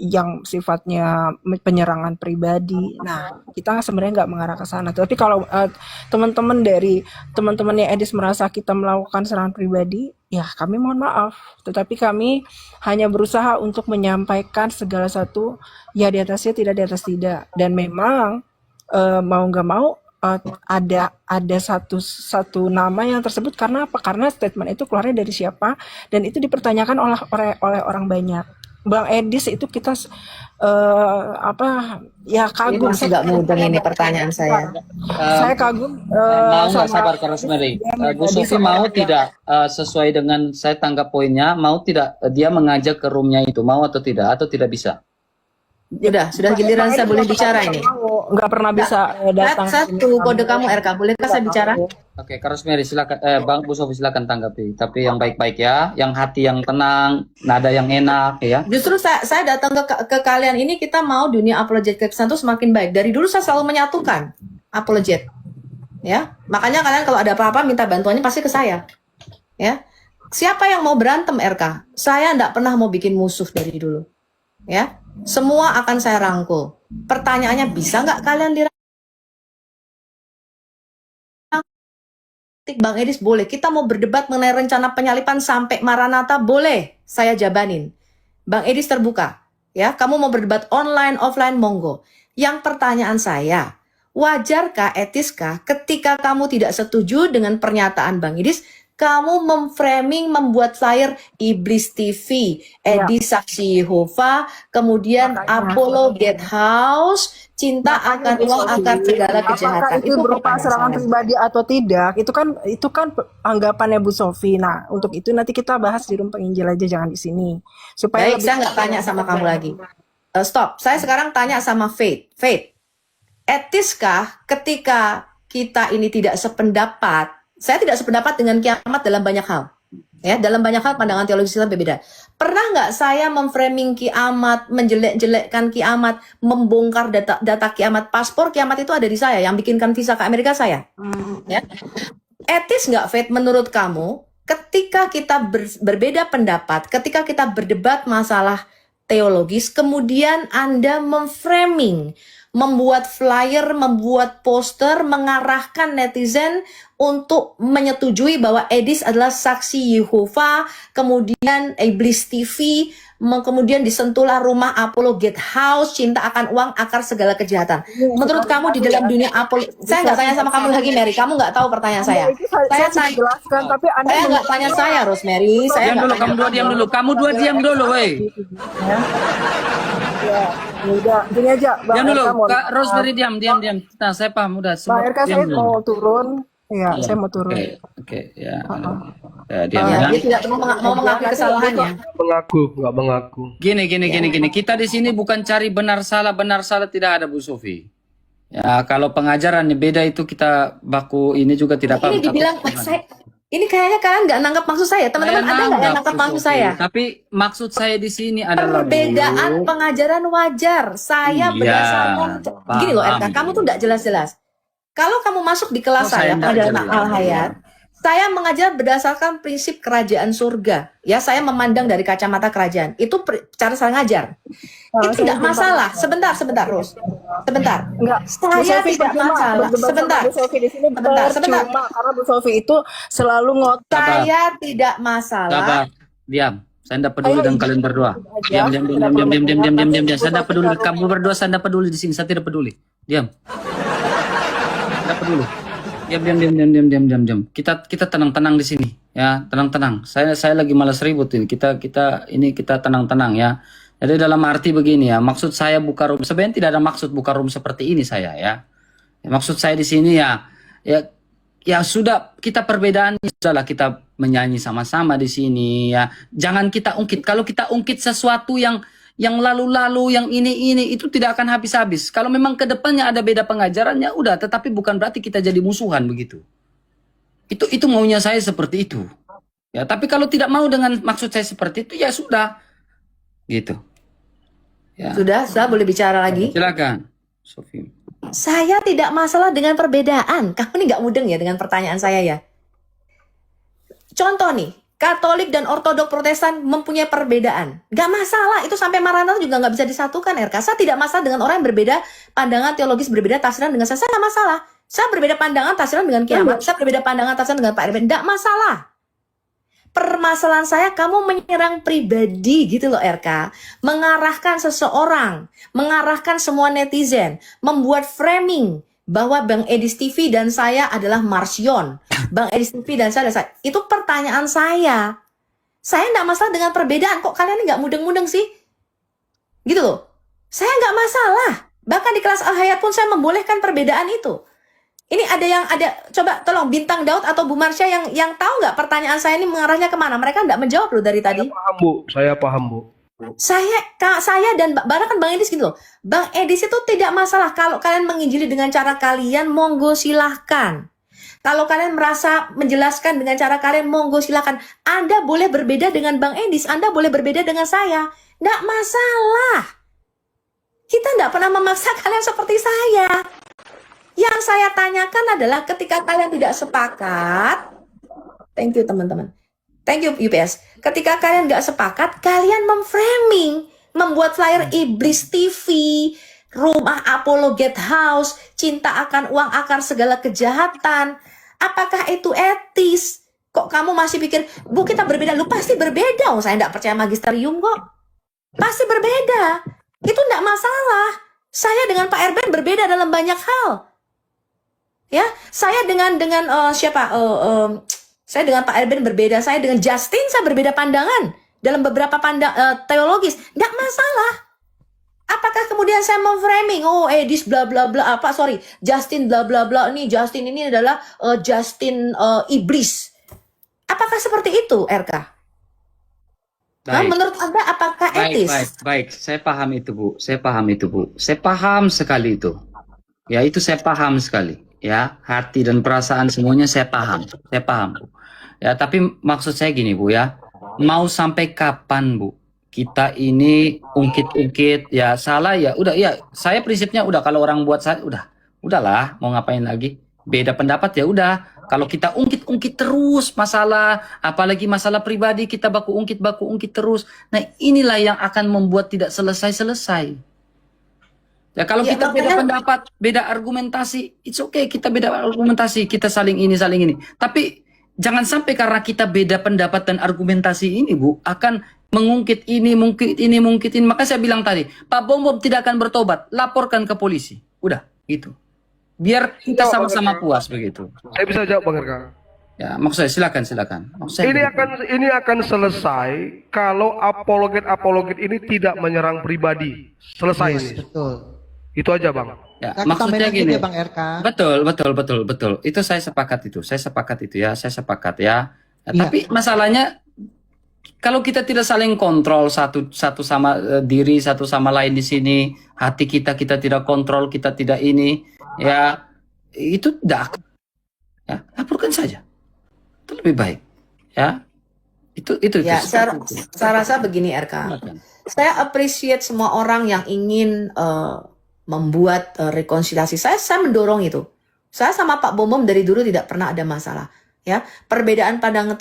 yang sifatnya penyerangan pribadi, nah kita sebenarnya nggak mengarah ke sana. Tapi kalau teman-temannya Edis merasa kita melakukan serangan pribadi, ya kami mohon maaf. Tetapi kami hanya berusaha untuk menyampaikan segala satu, ya di atasnya tidak, di atas tidak. Dan memang mau nggak mau ada satu nama yang tersebut. Karena apa? Karena statement itu keluarnya dari siapa dan itu dipertanyakan oleh orang banyak. Bang Edis itu kita ya Ini kagum. masih nggak mudeng ini pertanyaan saya. Saya kagum Mau nggak sama sabar Kak Rosemary? Bu Edis Sofi sama mau Erka. tidak sesuai dengan saya tanggap poinnya, mau tidak dia mengajak ke roomnya itu, mau atau tidak bisa? Sudah giliran saya boleh bicara ini. Nggak pernah bisa datang. Satu kode kamu RK, bolehkah saya bicara? Oke, Kak Rosemary silakan, Bang Bu Sofi silakan tanggapi, tapi yang baik-baik ya, yang hati yang tenang, nada yang enak ya. Justru saya datang ke kalian ini, kita mau dunia apologetik itu semakin baik. Dari dulu saya selalu menyatukan apologet. Ya, makanya kalian kalau ada apa-apa minta bantuannya pasti ke saya. Ya, siapa yang mau berantem RK? Saya enggak pernah mau bikin musuh dari dulu. Ya, semua akan saya rangkul. Pertanyaannya, bisa nggak kalian dirangkul? Bang Edis boleh. Kita mau berdebat mengenai rencana penyalipan sampai Maranatha, boleh. Saya jabanin. Bang Edis terbuka. Ya, kamu mau berdebat online, offline, monggo. Yang pertanyaan saya, wajarkah, etiskah ketika kamu tidak setuju dengan pernyataan Bang Edis, kamu memframing, membuat flyer Iblis TV, Edis Saksi Yehova, kemudian Apollo Get House, cinta akan uang akar segala kejahatan. Apakah itu berupa pertanyaan serangan saya. pribadi atau tidak? Itu kan anggapannya Bu Sofi. Nah, untuk itu nanti kita bahas di room penginjil aja, jangan di sini. Supaya Baik, saya nggak tanya sama kamu lagi. Stop, saya sekarang tanya sama Faith. Faith, etiskah ketika kita ini tidak sependapat? Saya tidak sependapat dengan kiamat dalam banyak hal. Ya, dalam banyak hal pandangan teologis kita berbeda. Pernah nggak saya memframing kiamat, menjelek-jelekkan kiamat, membongkar data kiamat, paspor kiamat itu ada di saya, yang bikinkan visa ke Amerika saya. Ya. Etis nggak, Faith, menurut kamu, ketika kita berbeda pendapat, ketika kita berdebat masalah teologis, kemudian Anda memframing, membuat flyer, membuat poster, mengarahkan netizen untuk menyetujui bahwa Edis adalah saksi Yehova, kemudian Iblis TV, kemudian disentuhlah rumah Apollo Get House, cinta akan uang akar segala kejahatan. Menurut kamu di dalam dunia Apollo, saya nggak tanya sama kamu lagi, Mary, kamu nggak tahu pertanyaan saya. Saya sudah jelaskan, tapi Anda saya nggak tanya saya, Rosemary. Saya Diam nggak dulu, tanya kamu dua diam dulu, diam dulu, woi. Ya, udah, gini aja, Bang Diam dulu, Erka, mohon Kak maaf. Rosemary diam. Nah, saya paham udah. Bang Erka, Diam saya dulu. mau turun. Ya, Iya, saya mau turun. Oke, ya. Diam Ya, ya. dia tidak mau mengakui kesalahannya. Nggak mengaku. Gini. Kita di sini bukan cari benar salah tidak ada Bu Sofi. Ya, kalau pengajarannya beda itu kita baku ini juga tidak paham. Ini dibilang ini kayaknya kalian nggak nangkap maksud saya, teman-teman. Ada nggak yang nangkap maksud saya? Tapi maksud saya di sini adalah Perbedaan pengajaran wajar. Saya Iya, berdasarkan gini loh, paham. Erka, kamu tuh nggak jelas-jelas. Kalau kamu masuk di kelas Oh, saya saya, nggak pengajaran jelas. Al-Hayat, saya mengajar berdasarkan prinsip kerajaan surga. Ya, saya memandang dari kacamata kerajaan. Itu cara saya ngajar. Itu tidak masalah. Sebentar, Rus. Sebentar. Enggak, Saya tidak masalah. Sebentar. Bu Sofi di sini Sebentar. percuma, karena Bu Sofi itu selalu ngotot. Saya tidak masalah. Sabar, diam. Saya tidak peduli Ayo, dengan izin kalian berdua. aja. Diam. Saya tidak peduli. Kamu berdua saya tidak peduli di sini. Saya tidak peduli. Diam. Tidak peduli. Diam. Kita tenang-tenang di sini, ya, tenang-tenang. Saya lagi malas ribut ini. Kita tenang-tenang ya. Jadi dalam arti begini ya, maksud saya buka room, sebenarnya tidak ada maksud buka room seperti ini saya ya. Maksud saya di sini ya sudah, kita perbedaan sudahlah, kita menyanyi sama-sama di sini ya. Jangan kita ungkit. Kalau kita ungkit sesuatu yang lalu-lalu, yang ini itu tidak akan habis-habis. Kalau memang ke depannya ada beda pengajarannya udah, tetapi bukan berarti kita jadi musuhan begitu. Itu maunya saya seperti itu. Ya, tapi kalau tidak mau dengan maksud saya seperti itu ya sudah. Gitu. Ya. Sudah boleh bicara lagi? Silakan, Sofi. Saya tidak masalah dengan perbedaan. Kamu nih nggak mudeng ya dengan pertanyaan saya ya. Contoh nih, Katolik dan Ortodok Protestan mempunyai perbedaan. Nggak masalah, itu sampai Maranatha juga nggak bisa disatukan, RK. Saya tidak masalah dengan orang yang berbeda pandangan teologis, berbeda tafsiran dengan saya nggak masalah. Saya berbeda pandangan tafsiran dengan kiamat, saya berbeda pandangan tafsiran dengan Pak Erben, nggak masalah. Permasalahan saya, kamu menyerang pribadi gitu loh, RK. Mengarahkan seseorang, mengarahkan semua netizen, membuat framing bahwa Bang Edis TV dan saya adalah Marsion. Bang Edis TV dan saya adalah saya. Itu pertanyaan saya. Saya nggak masalah dengan perbedaan. Kok kalian nggak mudeng-mudeng sih? Gitu loh. Saya nggak masalah. Bahkan di kelas Al-Hayat pun saya membolehkan perbedaan itu. Ini coba tolong Bintang Daud atau Bu Marsha yang tahu nggak pertanyaan saya ini mengarahnya kemana? Mereka nggak menjawab loh dari tadi. Saya paham, Bu. Saya dan bahkan Bang Edis gitu loh. Bang Edis itu tidak masalah kalau kalian menginjili dengan cara kalian, monggo silahkan. Kalau kalian merasa menjelaskan dengan cara kalian, monggo silahkan. Anda boleh berbeda dengan Bang Edis, Anda boleh berbeda dengan saya. Nggak masalah. Kita nggak pernah memaksa kalian seperti saya. Yang saya tanyakan adalah ketika kalian tidak sepakat, thank you teman-teman, thank you UPS, ketika kalian nggak sepakat, kalian memframing, membuat flyer Iblis TV, Rumah Apologet House, cinta akan uang akar segala kejahatan. Apakah itu etis? Kok kamu masih pikir, Bu kita berbeda? Lu pasti berbeda, saya nggak percaya magisterium kok. Pasti berbeda, itu nggak masalah. Saya dengan Pak Erben berbeda dalam banyak hal. Ya, saya dengan saya dengan Pak Erben berbeda, saya dengan Justin saya berbeda pandangan dalam beberapa teologis, nggak masalah. Apakah kemudian saya memframing, Edis bla bla bla Justin bla bla bla, Justin ini adalah Justin iblis. Apakah seperti itu, RK? Nah, menurut Anda apakah etis? Baik. Saya paham itu, Bu. Saya paham sekali itu. Ya, itu saya paham sekali. Ya, hati dan perasaan semuanya saya paham. Ya, tapi maksud saya gini, Bu ya. Mau sampai kapan, Bu? Kita ini ungkit-ungkit, ya salah ya. Udah, ya. Saya prinsipnya udah kalau orang buat saya udahlah, mau ngapain lagi? Beda pendapat ya udah. Kalau kita ungkit-ungkit terus masalah, apalagi masalah pribadi, kita baku ungkit terus. Nah, inilah yang akan membuat tidak selesai-selesai. Ya kalau kita beda pendapat, beda argumentasi, it's okay, kita beda argumentasi, kita saling ini. Tapi jangan sampai karena kita beda pendapat dan argumentasi ini, Bu, akan mengungkit ini. Maka saya bilang tadi, Pak Bom tidak akan bertobat, laporkan ke polisi. Udah, gitu. Biar kita sama-sama puas begitu. Saya bisa jawab, Bang RK. Ya, maksud saya silakan. Ini akan selesai kalau apologet ini tidak menyerang pribadi. Selesai ini. Betul. Itu aja, Bang. Ya, Kita maksudnya gini, ya, Bang RK. Betul. Itu saya sepakat itu. Saya sepakat ya. Tapi masalahnya kalau kita tidak saling kontrol satu sama diri, satu sama lain di sini, hati kita tidak kontrol, kita tidak ini, ya itu tidak. Ya, laporkan saja. Itu lebih baik. Ya. Itu. Ya, saya rasa begini, RK. Saya appreciate semua orang yang ingin membuat rekonsiliasi. Saya mendorong itu. Saya sama Pak Bom dari dulu tidak pernah ada masalah. Ya, perbedaan pandangan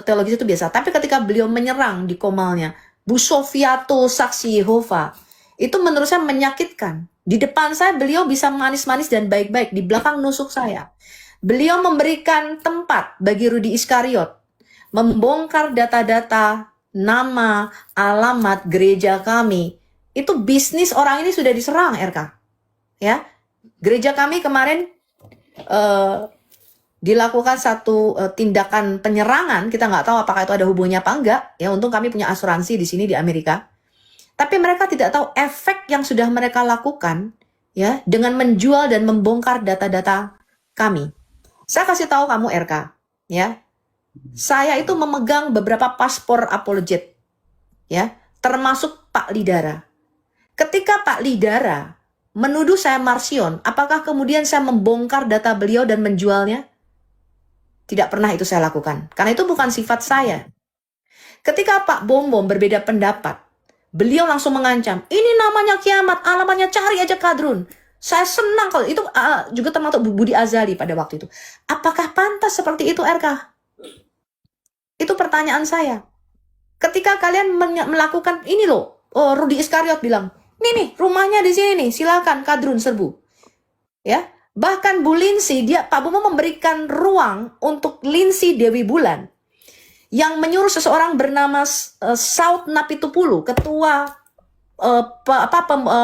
teologis itu biasa. Tapi ketika beliau menyerang di Komalnya, Bu Sofiato saksi Yehova, itu menurut saya menyakitkan. Di depan saya beliau bisa manis-manis dan baik-baik, di belakang nusuk saya. Beliau memberikan tempat bagi Rudi Iskariot, membongkar data-data, nama, alamat gereja kami. Itu bisnis orang ini sudah diserang, RK. Ya, gereja kami kemarin dilakukan satu tindakan penyerangan, kita nggak tahu apakah itu ada hubungannya apa enggak. Ya, untung kami punya asuransi di sini di Amerika. Tapi mereka tidak tahu efek yang sudah mereka lakukan ya dengan menjual dan membongkar data-data kami. Saya kasih tahu kamu RK, ya. Saya itu memegang beberapa paspor apologet, ya, termasuk Pak Lidara. Ketika Pak Lidara menuduh saya Marsion, apakah kemudian saya membongkar data beliau dan menjualnya? Tidak pernah itu saya lakukan, karena itu bukan sifat saya. Ketika Pak Bom Bom berbeda pendapat, beliau langsung mengancam, ini namanya kiamat, alamatnya cari aja Kadrun. Saya senang kalau itu juga termasuk Budi Azali pada waktu itu. Apakah pantas seperti itu RK? Itu pertanyaan saya. Ketika kalian melakukan ini loh, Rudi Iskariot bilang, nih rumahnya di sini nih, silakan Kadrun serbu. Ya. Bahkan Bu Lindsay, Pak Bomo memberikan ruang untuk Lindsay Dewi Bulan yang menyuruh seseorang bernama Saud Napitupulu, ketua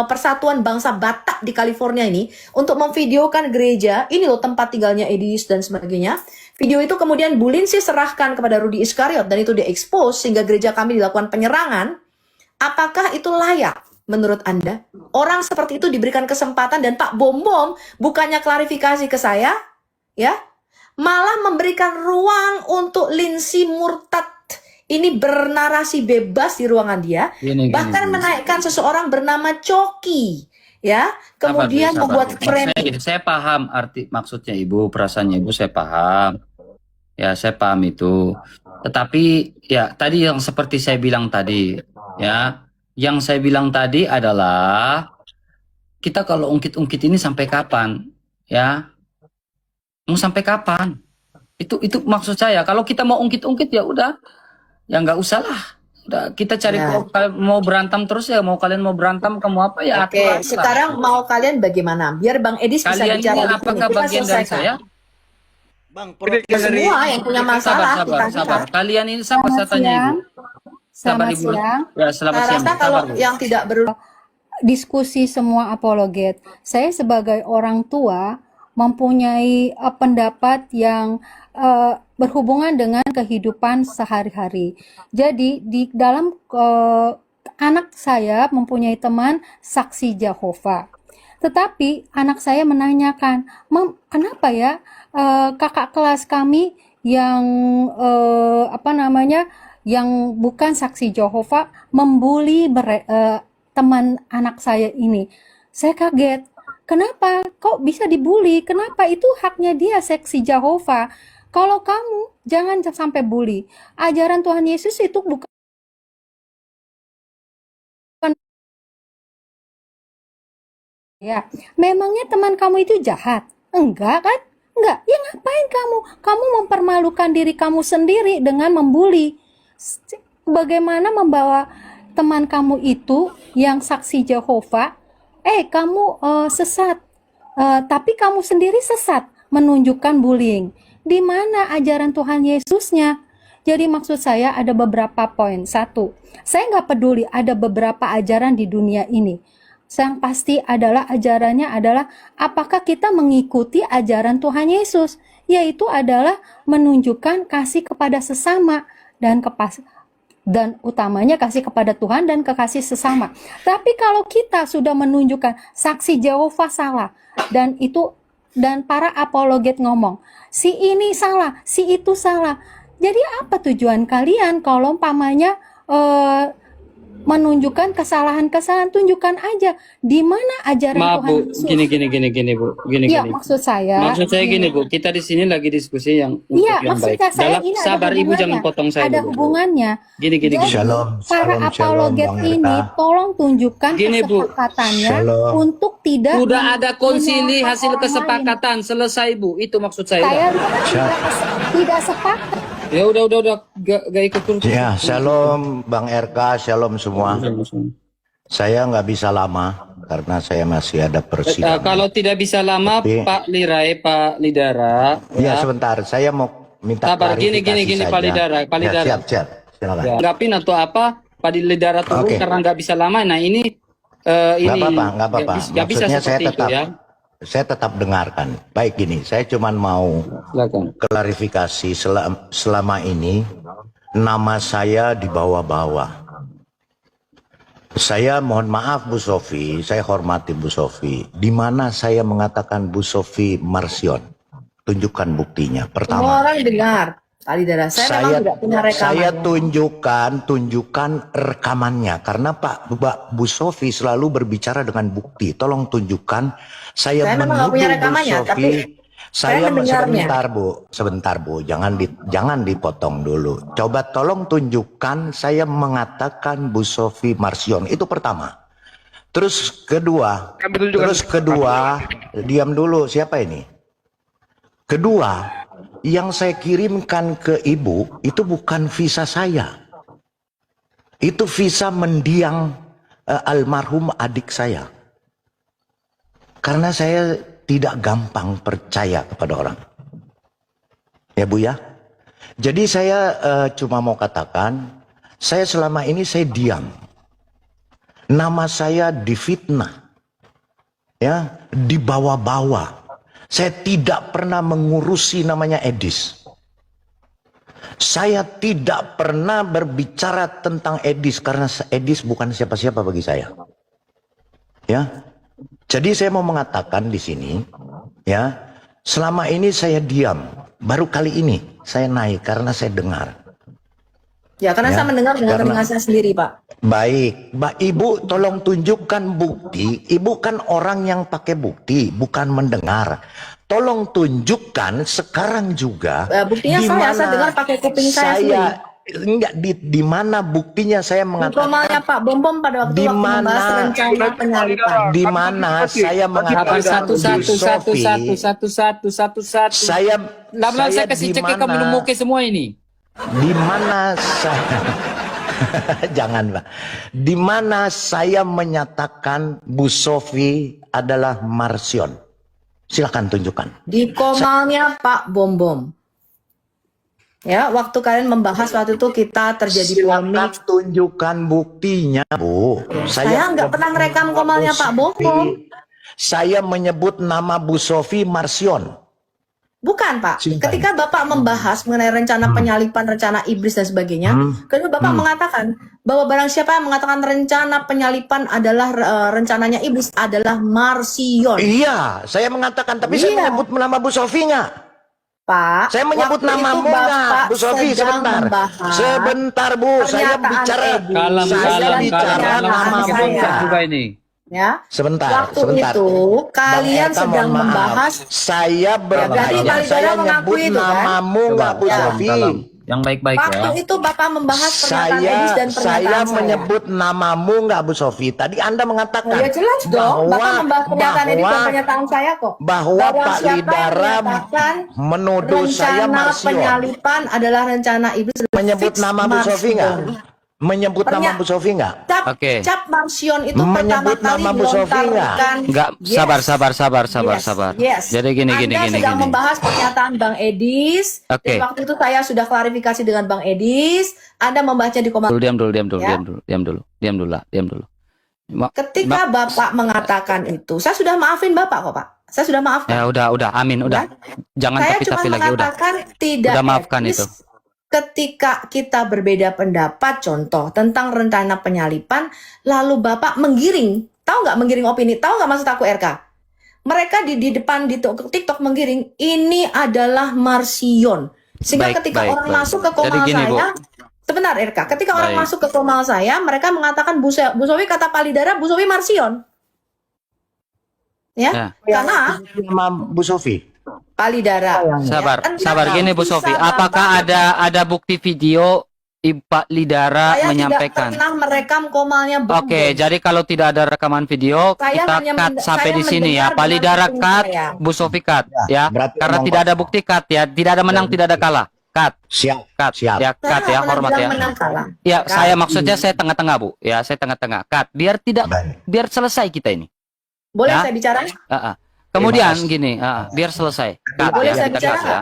Persatuan Bangsa Batak di California ini, untuk memvideokan gereja. Ini loh tempat tinggalnya Edis dan sebagainya. Video itu kemudian Bu Lindsay serahkan kepada Rudi Iskariot dan itu diekspos sehingga gereja kami dilakukan penyerangan. Apakah itu layak? Menurut Anda, orang seperti itu diberikan kesempatan dan Pak Bom Bom bukannya klarifikasi ke saya, ya, malah memberikan ruang untuk Lindsay murtad ini bernarasi bebas di ruangan dia, bahkan menaikkan seseorang bernama Coki, ya, kemudian membuat framing. Saya paham arti maksudnya Ibu, perasaannya Ibu saya paham, ya saya paham itu. Tetapi ya tadi yang seperti saya bilang tadi, ya. Yang saya bilang tadi adalah kita kalau ungkit-ungkit ini sampai kapan, ya? Mau sampai kapan? Itu maksud saya. Kalau kita mau ungkit-ungkit ya udah, ya nggak usah lah. Udah kita cari mau berantem terus ya, mau kalian mau berantem kamu apa ya? Oke, sekarang mau kalian bagaimana? Biar Bang Edis bisa kalian bicara. ini apakah bagian dari saya? Bang, Semua yang punya masalah sabar. Kalian ini siapa saya tanya Ibu? Selamat siang. Ya, selamat Saya siang. rasa kalau yang tidak Diskusi semua apologet. Saya sebagai orang tua mempunyai pendapat yang berhubungan dengan kehidupan sehari-hari. Jadi di dalam anak saya mempunyai teman saksi Jehovah. Tetapi anak saya menanyakan, "Mam, kenapa ya kakak kelas kami yang yang bukan saksi Jehovah membuli teman anak saya ini?" Saya kaget. Kenapa? Kok bisa dibully? Kenapa? Itu haknya dia, saksi Jehovah. Kalau kamu jangan sampai bully. Ajaran Tuhan Yesus itu bukan ya. Memangnya teman kamu itu jahat? Enggak kan? Enggak. Ya ngapain kamu? Kamu mempermalukan diri kamu sendiri dengan membuli. Bagaimana membawa teman kamu itu yang saksi Jehovah, kamu sesat, tapi kamu sendiri sesat, menunjukkan bullying. Di mana ajaran Tuhan Yesusnya? Jadi maksud saya ada beberapa poin. Satu, saya nggak peduli ada beberapa ajaran di dunia ini. Yang pasti adalah ajarannya adalah apakah kita mengikuti ajaran Tuhan Yesus, yaitu adalah menunjukkan kasih kepada sesama dan utamanya kasih kepada Tuhan dan kekasih sesama. Tapi kalau kita sudah menunjukkan saksi Jehovah salah dan para apologet ngomong si ini salah, si itu salah. Jadi apa tujuan kalian kalau umpamanya menunjukkan kesalahan-kesalahan? Tunjukkan aja di mana ajaran Maaf Tuhan Bu, Yesus. gini Bu, Ya, gini. maksud saya Gini Bu, kita di sini lagi diskusi yang Iya, yang baik. maksudnya saya ini Sabar ada Ibu, jangan potong saya ada dulu. hubungannya. Gini. Jadi, para apologet Bang ini Erta. tolong tunjukkan Gini, Bu. kesepakatannya Shalom. untuk tidak Udah ada konsili menyalahkan hasil orang kesepakatan selesai Bu, itu maksud lain. Saya saya. tidak sepakat. Ya udah gak ikut terus. Ya, shalom Bang RK, shalom semua. Saya nggak bisa lama karena saya masih ada persidangan. Kalau tidak bisa lama Tapi- Pak Lirai, Pak Lidara. Ya, sebentar, saya mau minta Sabar, gini, klarifikasi saja. Pak Lidara, Pak Ya, Lidara. siap, silakan. Ya, anggapin atau apa Pak Lidara turun Oke. karena nggak bisa lama. Nah ini Nggak apa-apa. nggak bisa Maksudnya saya seperti itu tetap ya. saya tetap dengarkan. Baik gini, saya cuma mau klarifikasi selama ini nama saya dibawa-bawa. Saya mohon maaf Bu Sofi, saya hormati Bu Sofi. Di mana saya mengatakan Bu Sofi Marsion? Tunjukkan buktinya. Semua Pertama, orang dengar. Talidara, saya memang tidak punya rekamannya. saya tunjukkan rekamannya karena Pak Bu Sofi selalu berbicara dengan bukti. Tolong tunjukkan. Saya memang nggak punya menuduh Bu rekamannya, Sofi. tapi saya mendengarnya. Sebentar Bu, jangan dipotong dulu. Coba tolong tunjukkan saya mengatakan Bu Sofi Marsion. Itu pertama. Terus kedua, diam dulu, siapa ini? Kedua, yang saya kirimkan ke Ibu itu bukan visa saya. Itu visa mendiang almarhum adik saya. Karena saya tidak gampang percaya kepada orang. Ya Bu ya. Jadi saya cuma mau katakan, saya selama ini saya diam. Nama saya difitnah. Ya, dibawa-bawa. Saya tidak pernah mengurusi namanya Edis. Saya tidak pernah berbicara tentang Edis karena Edis bukan siapa-siapa bagi saya. Ya. Jadi saya mau mengatakan di sini, ya, selama ini saya diam. Baru kali ini saya naik karena saya dengar. Ya, karena saya mendengar dengan telinga saya sendiri, Pak. Baik, Mbak Ibu tolong tunjukkan bukti. Ibu kan orang yang pakai bukti, bukan mendengar. Tolong tunjukkan sekarang juga. Buktinya saya dengar pakai kuping saya sendiri. Enggak, di mana buktinya saya mengatakan Informalnya Pak Bom pada waktu membahas rencana penyalipan. Di mana saya mengatakan satu. Saya kasih cek kamu minum oke semua ini. Di mana saya jangan Pak. Di mana saya menyatakan Bu Sofi adalah Marsion. Silakan tunjukkan. Di komalnya Pak Bom. Ya, waktu kalian membahas waktu itu kita terjadi polemik. Tunjukkan buktinya, Bu. Saya nggak pernah merekam komalnya Pak Bom. Saya menyebut nama Bu Sofi Marsion. Bukan Pak. Ketika Bapak membahas mengenai rencana penyalipan, rencana iblis dan sebagainya, kedua Bapak mengatakan bahwa barang siapa yang mengatakan rencana penyalipan adalah rencananya iblis adalah Marsion. Iya, saya mengatakan, tapi saya menyebut nama Bu Sofi nggak? Pak, saya menyebut namamu nggak, Bu Sofi, sebentar. Sebentar Bu, saya bicara namamu juga ini. Ya. Sebentar. Itu kalian sedang membahas. Saya saya nyebut namamu nggak, Bu Sofi? Yang baik-baik ya. Waktu itu Bapak membahas pernyataan Edis dan pernyataan saya menyebut namamu nggak, Bu Sofi? Tadi Anda mengatakan. Ya jelas dong, Bapak membahas pernyataan Edis dan pernyataan saya kok. Bahwa Pak Lidara menuduh saya Marsion. Penyalipan adalah rencana iblis. Menyebut nama Bu Sofi nggak? Menyebut nama Bu Sofi nggak? Oke. Cap Marsion itu menyebut nama Bu Sofi nggak? Sabar. Yes. Jadi gini. Anda sedang membahas pernyataan Bang Edis. Oke. Waktu itu saya sudah klarifikasi dengan Bang Edis. Anda membacanya di komen. Diam dulu. Ketika Bapak mengatakan itu, saya sudah maafin Bapak kok, Pak. Saya sudah maafkan. Ya udah, amin, udah. Jangan Saya tapi lagi udah. Tidak Udah maafkan etis itu. Ketika kita berbeda pendapat, contoh tentang rencana penyalipan, lalu Bapak menggiring, tahu nggak menggiring opini, tahu nggak maksud aku RK? Mereka di depan di TikTok menggiring, ini adalah Marsion. Sehingga ketika orang masuk ke komal saya, sebentar RK, ketika orang masuk ke komal saya, mereka mengatakan Bu Sofi kata Pak Lidara, Bu Sofi Marsion. Ya. Karena nama Bu Sofi. Pak Lidara. Sabar gini Bu Sofi. Apakah ada bukti video Pak Lidara menyampaikan? Saya tidak pernah merekam komalnya. Oke, jadi kalau tidak ada rekaman video, kita cut sampai di sini ya. Pak Lidara cut, Bu Sofi cut ya. Karena tidak ada bukti cut ya. Tidak ada menang, tidak ada kalah. Cut. Siap. Ya, cut ya, hormat ya. Ya, saya maksudnya saya tengah-tengah Bu. Ya, saya tengah-tengah. Cut. Biar selesai kita ini. Boleh saya bicara? Kemudian gini, biar selesai. Boleh saya bicara? Ya.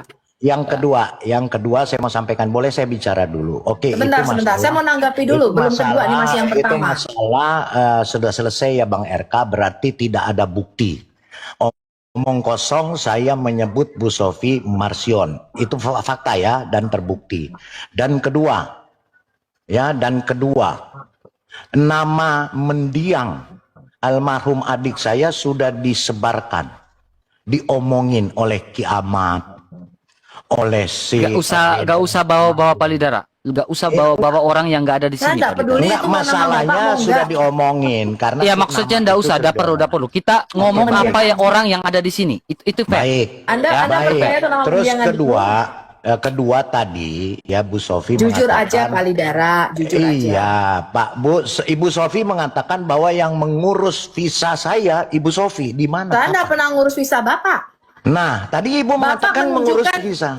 Yang kedua saya mau sampaikan, boleh saya bicara dulu? Oke. Sebentar. Saya mau nanggapi dulu. Belum kedua, ini masih yang pertama. Itu masalah sudah selesai ya Bang RK, berarti tidak ada bukti. omong kosong saya menyebut Bu Sofi Marsion. Itu fakta ya dan terbukti. Dan kedua, nama mendiang almarhum adik saya sudah disebarkan, diomongin oleh Kiamat, oleh si Gak usah bawa-bawa palidara. Gak usah bawa-bawa orang yang gak ada di Saya sini. nggak palidara. peduli Enggak, itu mau nama masalahnya bapak mau sudah enggak. diomongin karena Ya si maksudnya nama ndak itu usah, sudah dapur diomongin. Kita ngomong apa yang orang yang ada di sini. Itu fair. Baik. Anda Ya, Anda Baik. percaya itu nama Terus mendiang adik? kedua tadi ya Bu Sofi Jujur aja mengatakan, palidara, jujur aja. iya Pak Ibu Sofi mengatakan bahwa yang mengurus visa saya Ibu Sofi di mana? Saya nggak Kapan? pernah ngurus visa bapak. Nah tadi Ibu Bapak mengatakan mengurus menunjukkan- visa.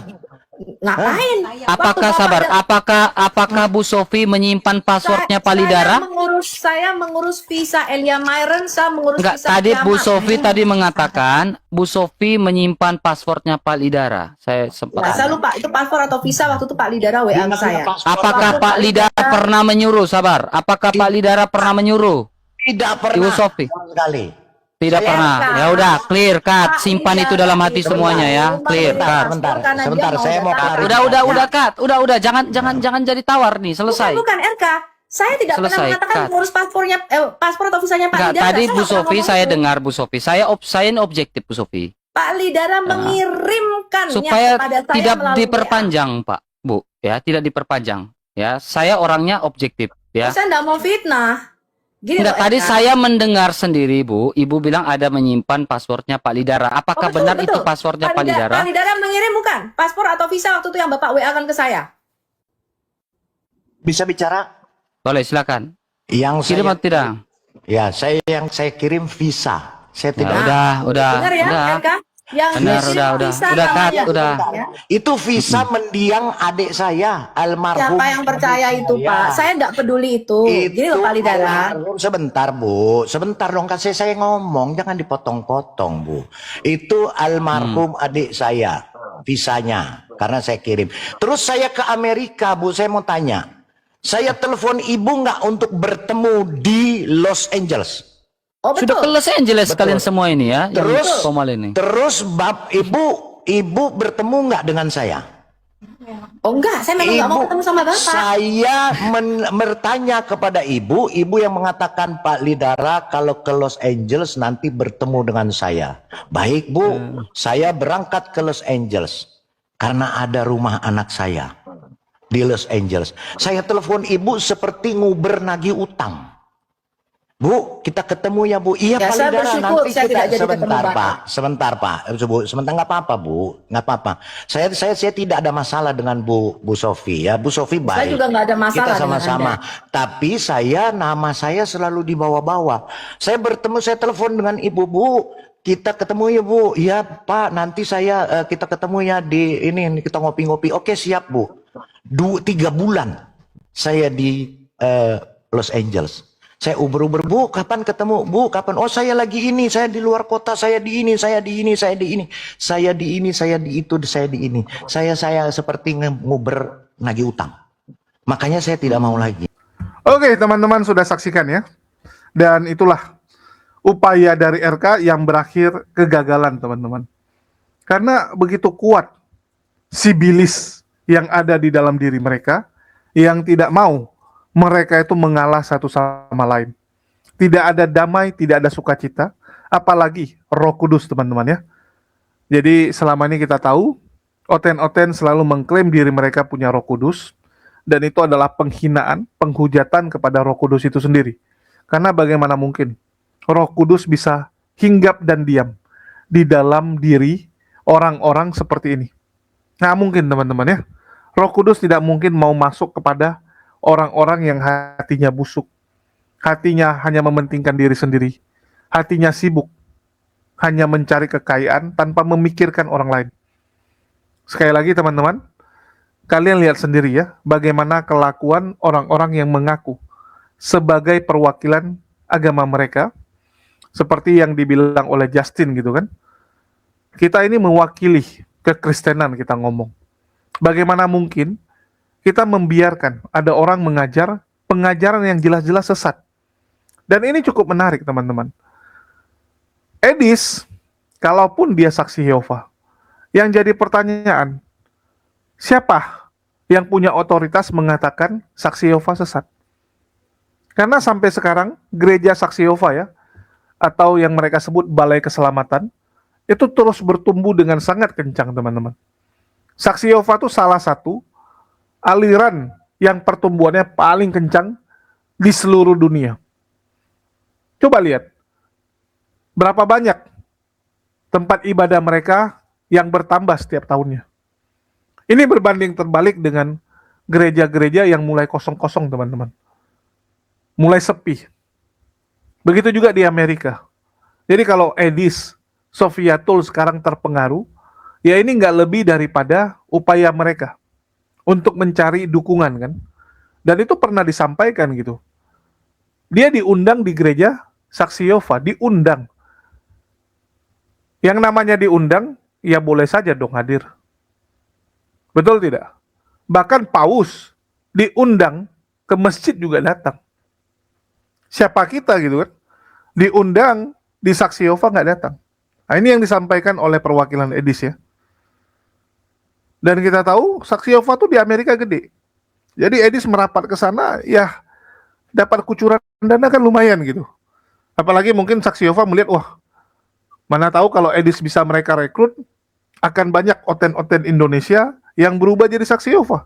Ngapain? Apakah Waktu sabar? Bapak Apakah Bu Sofi menyimpan passwordnya palidara? Saya mengurus visa Elia Myron, saya mengurus Enggak, visa tadi Bu Kiamat. Sofi tadi mengatakan Bu Sofi menyimpan passwordnya palidara. Saya sempat. Nah, saya lupa itu paspor atau visa waktu itu Pak Lidara WA ke saya. Apakah Pak Lidara pernah menyuruh? Sabar. Apakah Pak Lidara pernah menyuruh? Tidak pernah. Ibu Sofi. Sama sekali. Tidak Saya- pernah. Ya udah, clear cut. Simpan itu dalam hati semuanya ya. Clear cut. Sebentar, saya mau klarifikasi. Udah cut. Udah. Jangan jadi tawar nih. Selesai. Bukan RK. Saya tidak pernah Selesai, mengatakan cut. mengurus paspor atau visanya Pak Enggak, Lidara. tadi Saya Bu nggak pernah Sofi ngomong saya itu. dengar Bu Sofi. Saya ini objektif Bu Sofi. Pak Lidara mengirimkannya Supaya kepada saya tidak melalui diperpanjang, Pak. Bu, ya, tidak diperpanjang. Ya, saya orangnya objektif, WA. ya. Saya nggak mau fitnah. Gini Enggak, loh, tadi RK. saya mendengar sendiri, Bu. Ibu bilang ada menyimpan passwordnya Pak Lidara. Apakah betul, benar betul. itu passwordnya Pak Lidara? Pak Lidara mengirim bukan paspor atau visa waktu itu yang Bapak WA kan ke saya. Bisa bicara? Boleh, silakan. Yang Kirim saya, atau tidak? ya yang saya kirim visa. Saya Ya, tidak. udah. Benar ya, Udah. RK? Yang Benar, dikirim udah. visa Udah, Kat, namanya. udah. Ya. Itu visa mendiang adik saya, almarhum. Siapa yang percaya itu, Ya. Pak? Saya nggak peduli itu. Gini loh, Pak Lidara. almarhum. Sebentar Bu, sebentar dong kasih saya ngomong, jangan dipotong-potong Bu. Itu almarhum adik saya, visanya, karena saya kirim. Terus saya ke Amerika Bu, saya mau tanya. Saya telepon ibu nggak untuk bertemu di Los Angeles? Oh, Sudah ke betul. Los Angeles Betul. kalian semua ini ya. yang Terus- formal ini. Terus ibu bertemu nggak dengan saya? Oh enggak, saya memang nggak mau ketemu sama Bapak. Saya bertanya kepada ibu yang mengatakan Pak Lidara kalau ke Los Angeles nanti bertemu dengan saya. Baik Bu, saya berangkat ke Los Angeles karena ada rumah anak saya di Los Angeles. Saya telepon ibu seperti nguber nagih utang. Bu, kita ketemu ya Bu. Iya Ya, Pak saya Lidara, bersyukur nanti saya kita tidak jadi ketemu sebentar Bapak. Pak, sebentar nggak apa-apa Bu, nggak apa-apa. Saya tidak ada masalah dengan Bu Sofi ya, Bu Sofi baik. Saya juga nggak ada masalah Kita dengan sama-sama. Anda. Tapi nama saya selalu dibawa-bawa. Saya telepon dengan ibu Bu. Kita ketemu ya Bu. Iya Pak, nanti kita ketemu ya di ini kita ngopi-ngopi. Oke siap Bu. 3 bulan saya di Los Angeles. Saya uber Bu, kapan ketemu Bu? Kapan? Oh saya lagi ini, saya di luar kota, saya di ini, saya di ini, saya di ini, saya di ini, saya di itu, saya di ini. Saya seperti nguber nagih utang. Makanya saya tidak mau lagi. Oke, teman-teman sudah saksikan ya. Dan itulah upaya dari RK yang berakhir kegagalan, teman-teman. Karena begitu kuat sibilis yang ada di dalam diri mereka yang tidak mau mereka itu mengalah satu sama lain. Tidak ada damai, tidak ada sukacita, apalagi Roh Kudus, teman-teman ya. Jadi selama ini kita tahu oten-oten selalu mengklaim diri mereka punya Roh Kudus, dan itu adalah penghinaan, penghujatan kepada Roh Kudus itu sendiri. Karena bagaimana mungkin Roh Kudus bisa hinggap dan diam di dalam diri orang-orang seperti ini? Nggak mungkin, teman-teman ya. Roh Kudus tidak mungkin mau masuk kepada orang-orang yang hatinya busuk, hatinya hanya mementingkan diri sendiri, hatinya sibuk, hanya mencari kekayaan tanpa memikirkan orang lain. Sekali lagi teman-teman, kalian lihat sendiri ya, bagaimana kelakuan orang-orang yang mengaku sebagai perwakilan agama mereka, seperti yang dibilang oleh Justin gitu kan. Kita ini mewakili kekristenan, kita ngomong. Bagaimana mungkin kita membiarkan ada orang mengajar pengajaran yang jelas-jelas sesat. Dan ini cukup menarik teman-teman. Edis kalaupun dia saksi Yehova, yang jadi pertanyaan, siapa yang punya otoritas mengatakan saksi Yehova sesat? Karena sampai sekarang gereja saksi Yehova ya, atau yang mereka sebut balai keselamatan, itu terus bertumbuh dengan sangat kencang, teman-teman. Saksi Yehova itu salah satu aliran yang pertumbuhannya paling kencang di seluruh dunia. Coba lihat, berapa banyak tempat ibadah mereka yang bertambah setiap tahunnya. Ini berbanding terbalik dengan gereja-gereja yang mulai kosong-kosong, teman-teman. Mulai sepi. Begitu juga di Amerika. Jadi kalau Edis, Sophia Tool sekarang terpengaruh, ya ini nggak lebih daripada upaya mereka untuk mencari dukungan kan. Dan itu pernah disampaikan gitu. Dia diundang di gereja Saksi Yehova, diundang. Yang namanya diundang, ya boleh saja dong hadir. Betul tidak? Bahkan Paus diundang ke masjid juga datang. Siapa kita gitu kan? Diundang di Saksi Yehova nggak datang. Nah, ini yang disampaikan oleh perwakilan Edis ya. Dan kita tahu Saksi Yehova tuh di Amerika gede. Jadi Edis merapat ke sana, ya dapat kucuran dana kan lumayan gitu. Apalagi mungkin Saksi Yehova melihat, wah, mana tahu kalau Edis bisa mereka rekrut, akan banyak oten-oten Indonesia yang berubah jadi Saksi Yehova.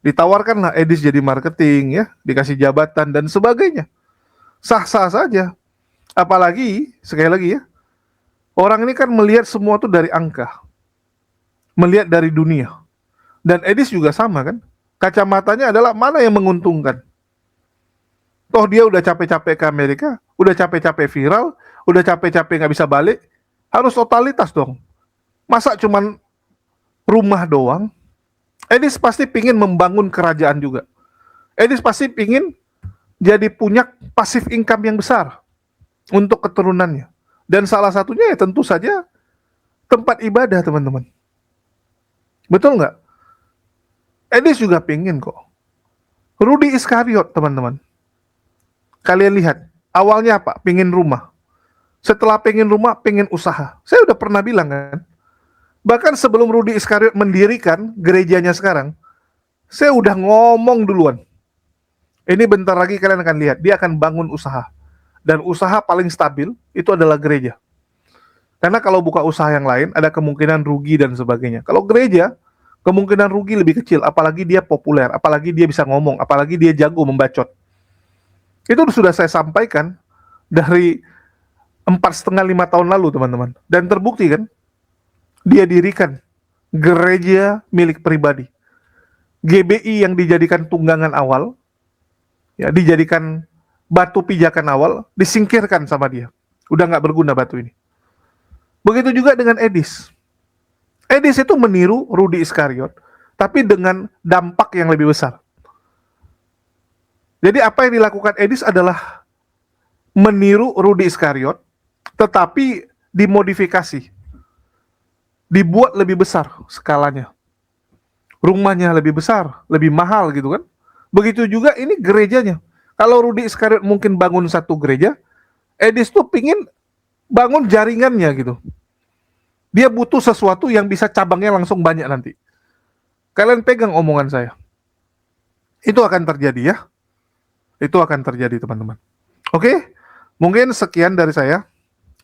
Ditawarkanlah Edis jadi marketing ya, dikasih jabatan dan sebagainya. Sah-sah saja. Apalagi, sekali lagi ya, orang ini kan melihat semua itu dari angka. Melihat dari dunia. Dan Edis juga sama kan. Kacamatanya adalah mana yang menguntungkan. Toh dia udah capek-capek ke Amerika, udah capek-capek viral, udah capek-capek nggak bisa balik, harus totalitas dong. Masa cuman rumah doang? Edis pasti pingin membangun kerajaan juga. Edis pasti pingin jadi punya passive income yang besar untuk keturunannya. Dan salah satunya ya tentu saja tempat ibadah, teman-teman. Betul nggak? Edis juga pingin kok. Rudy Iskariot, teman-teman. Kalian lihat, awalnya apa? Pingin rumah. Setelah pingin rumah, pingin usaha. Saya udah pernah bilang kan. Bahkan sebelum Rudy Iskariot mendirikan gerejanya sekarang, saya udah ngomong duluan. Ini bentar lagi kalian akan lihat, dia akan bangun usaha. Dan usaha paling stabil itu adalah gereja. Karena kalau buka usaha yang lain, ada kemungkinan rugi dan sebagainya. Kalau gereja, kemungkinan rugi lebih kecil, apalagi dia populer, apalagi dia bisa ngomong, apalagi dia jago membacot. Itu sudah saya sampaikan dari 4,5-5 tahun lalu, teman-teman. Dan terbukti kan, dia dirikan gereja milik pribadi. GBI yang dijadikan tunggangan awal, ya dijadikan batu pijakan awal, disingkirkan sama dia. Udah nggak berguna batu ini. Begitu juga dengan Edis. Edis itu meniru Rudy Iskariot, tapi dengan dampak yang lebih besar. Jadi apa yang dilakukan Edis adalah meniru Rudy Iskariot, tetapi dimodifikasi. Dibuat lebih besar skalanya. Rumahnya lebih besar, lebih mahal gitu kan. Begitu juga ini gerejanya. Kalau Rudy Iskariot mungkin bangun satu gereja, Edis tuh pingin bangun jaringannya gitu. Dia butuh sesuatu yang bisa cabangnya langsung banyak nanti. Kalian pegang omongan saya. Itu akan terjadi ya. Itu akan terjadi, teman-teman. Oke, mungkin sekian dari saya.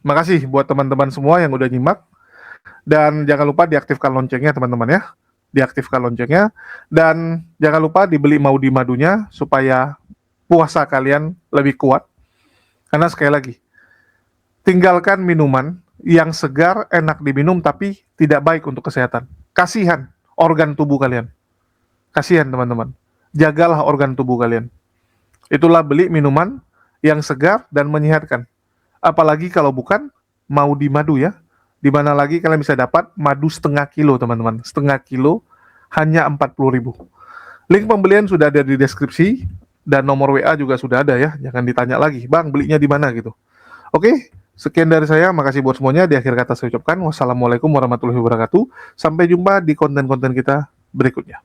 Makasih buat teman-teman semua yang udah nyimak. Dan jangan lupa diaktifkan loncengnya, teman-teman ya. Diaktifkan loncengnya. Dan jangan lupa dibeli Maudi madunya supaya puasa kalian lebih kuat. Karena sekali lagi, tinggalkan minuman yang segar, enak diminum, tapi tidak baik untuk kesehatan. Kasihan organ tubuh kalian. Kasihan, teman-teman. Jagalah organ tubuh kalian. Itulah beli minuman yang segar dan menyehatkan. Apalagi kalau bukan Maudi madu ya. Di mana lagi kalian bisa dapat madu setengah kilo, teman-teman. Setengah kilo hanya 40.000. Link pembelian sudah ada di deskripsi dan nomor WA juga sudah ada ya. Jangan ditanya lagi, Bang, belinya di mana gitu. Oke, sekian dari saya. Makasih buat semuanya. Di akhir kata saya ucapkan wassalamualaikum warahmatullahi wabarakatuh. Sampai jumpa di konten-konten kita berikutnya.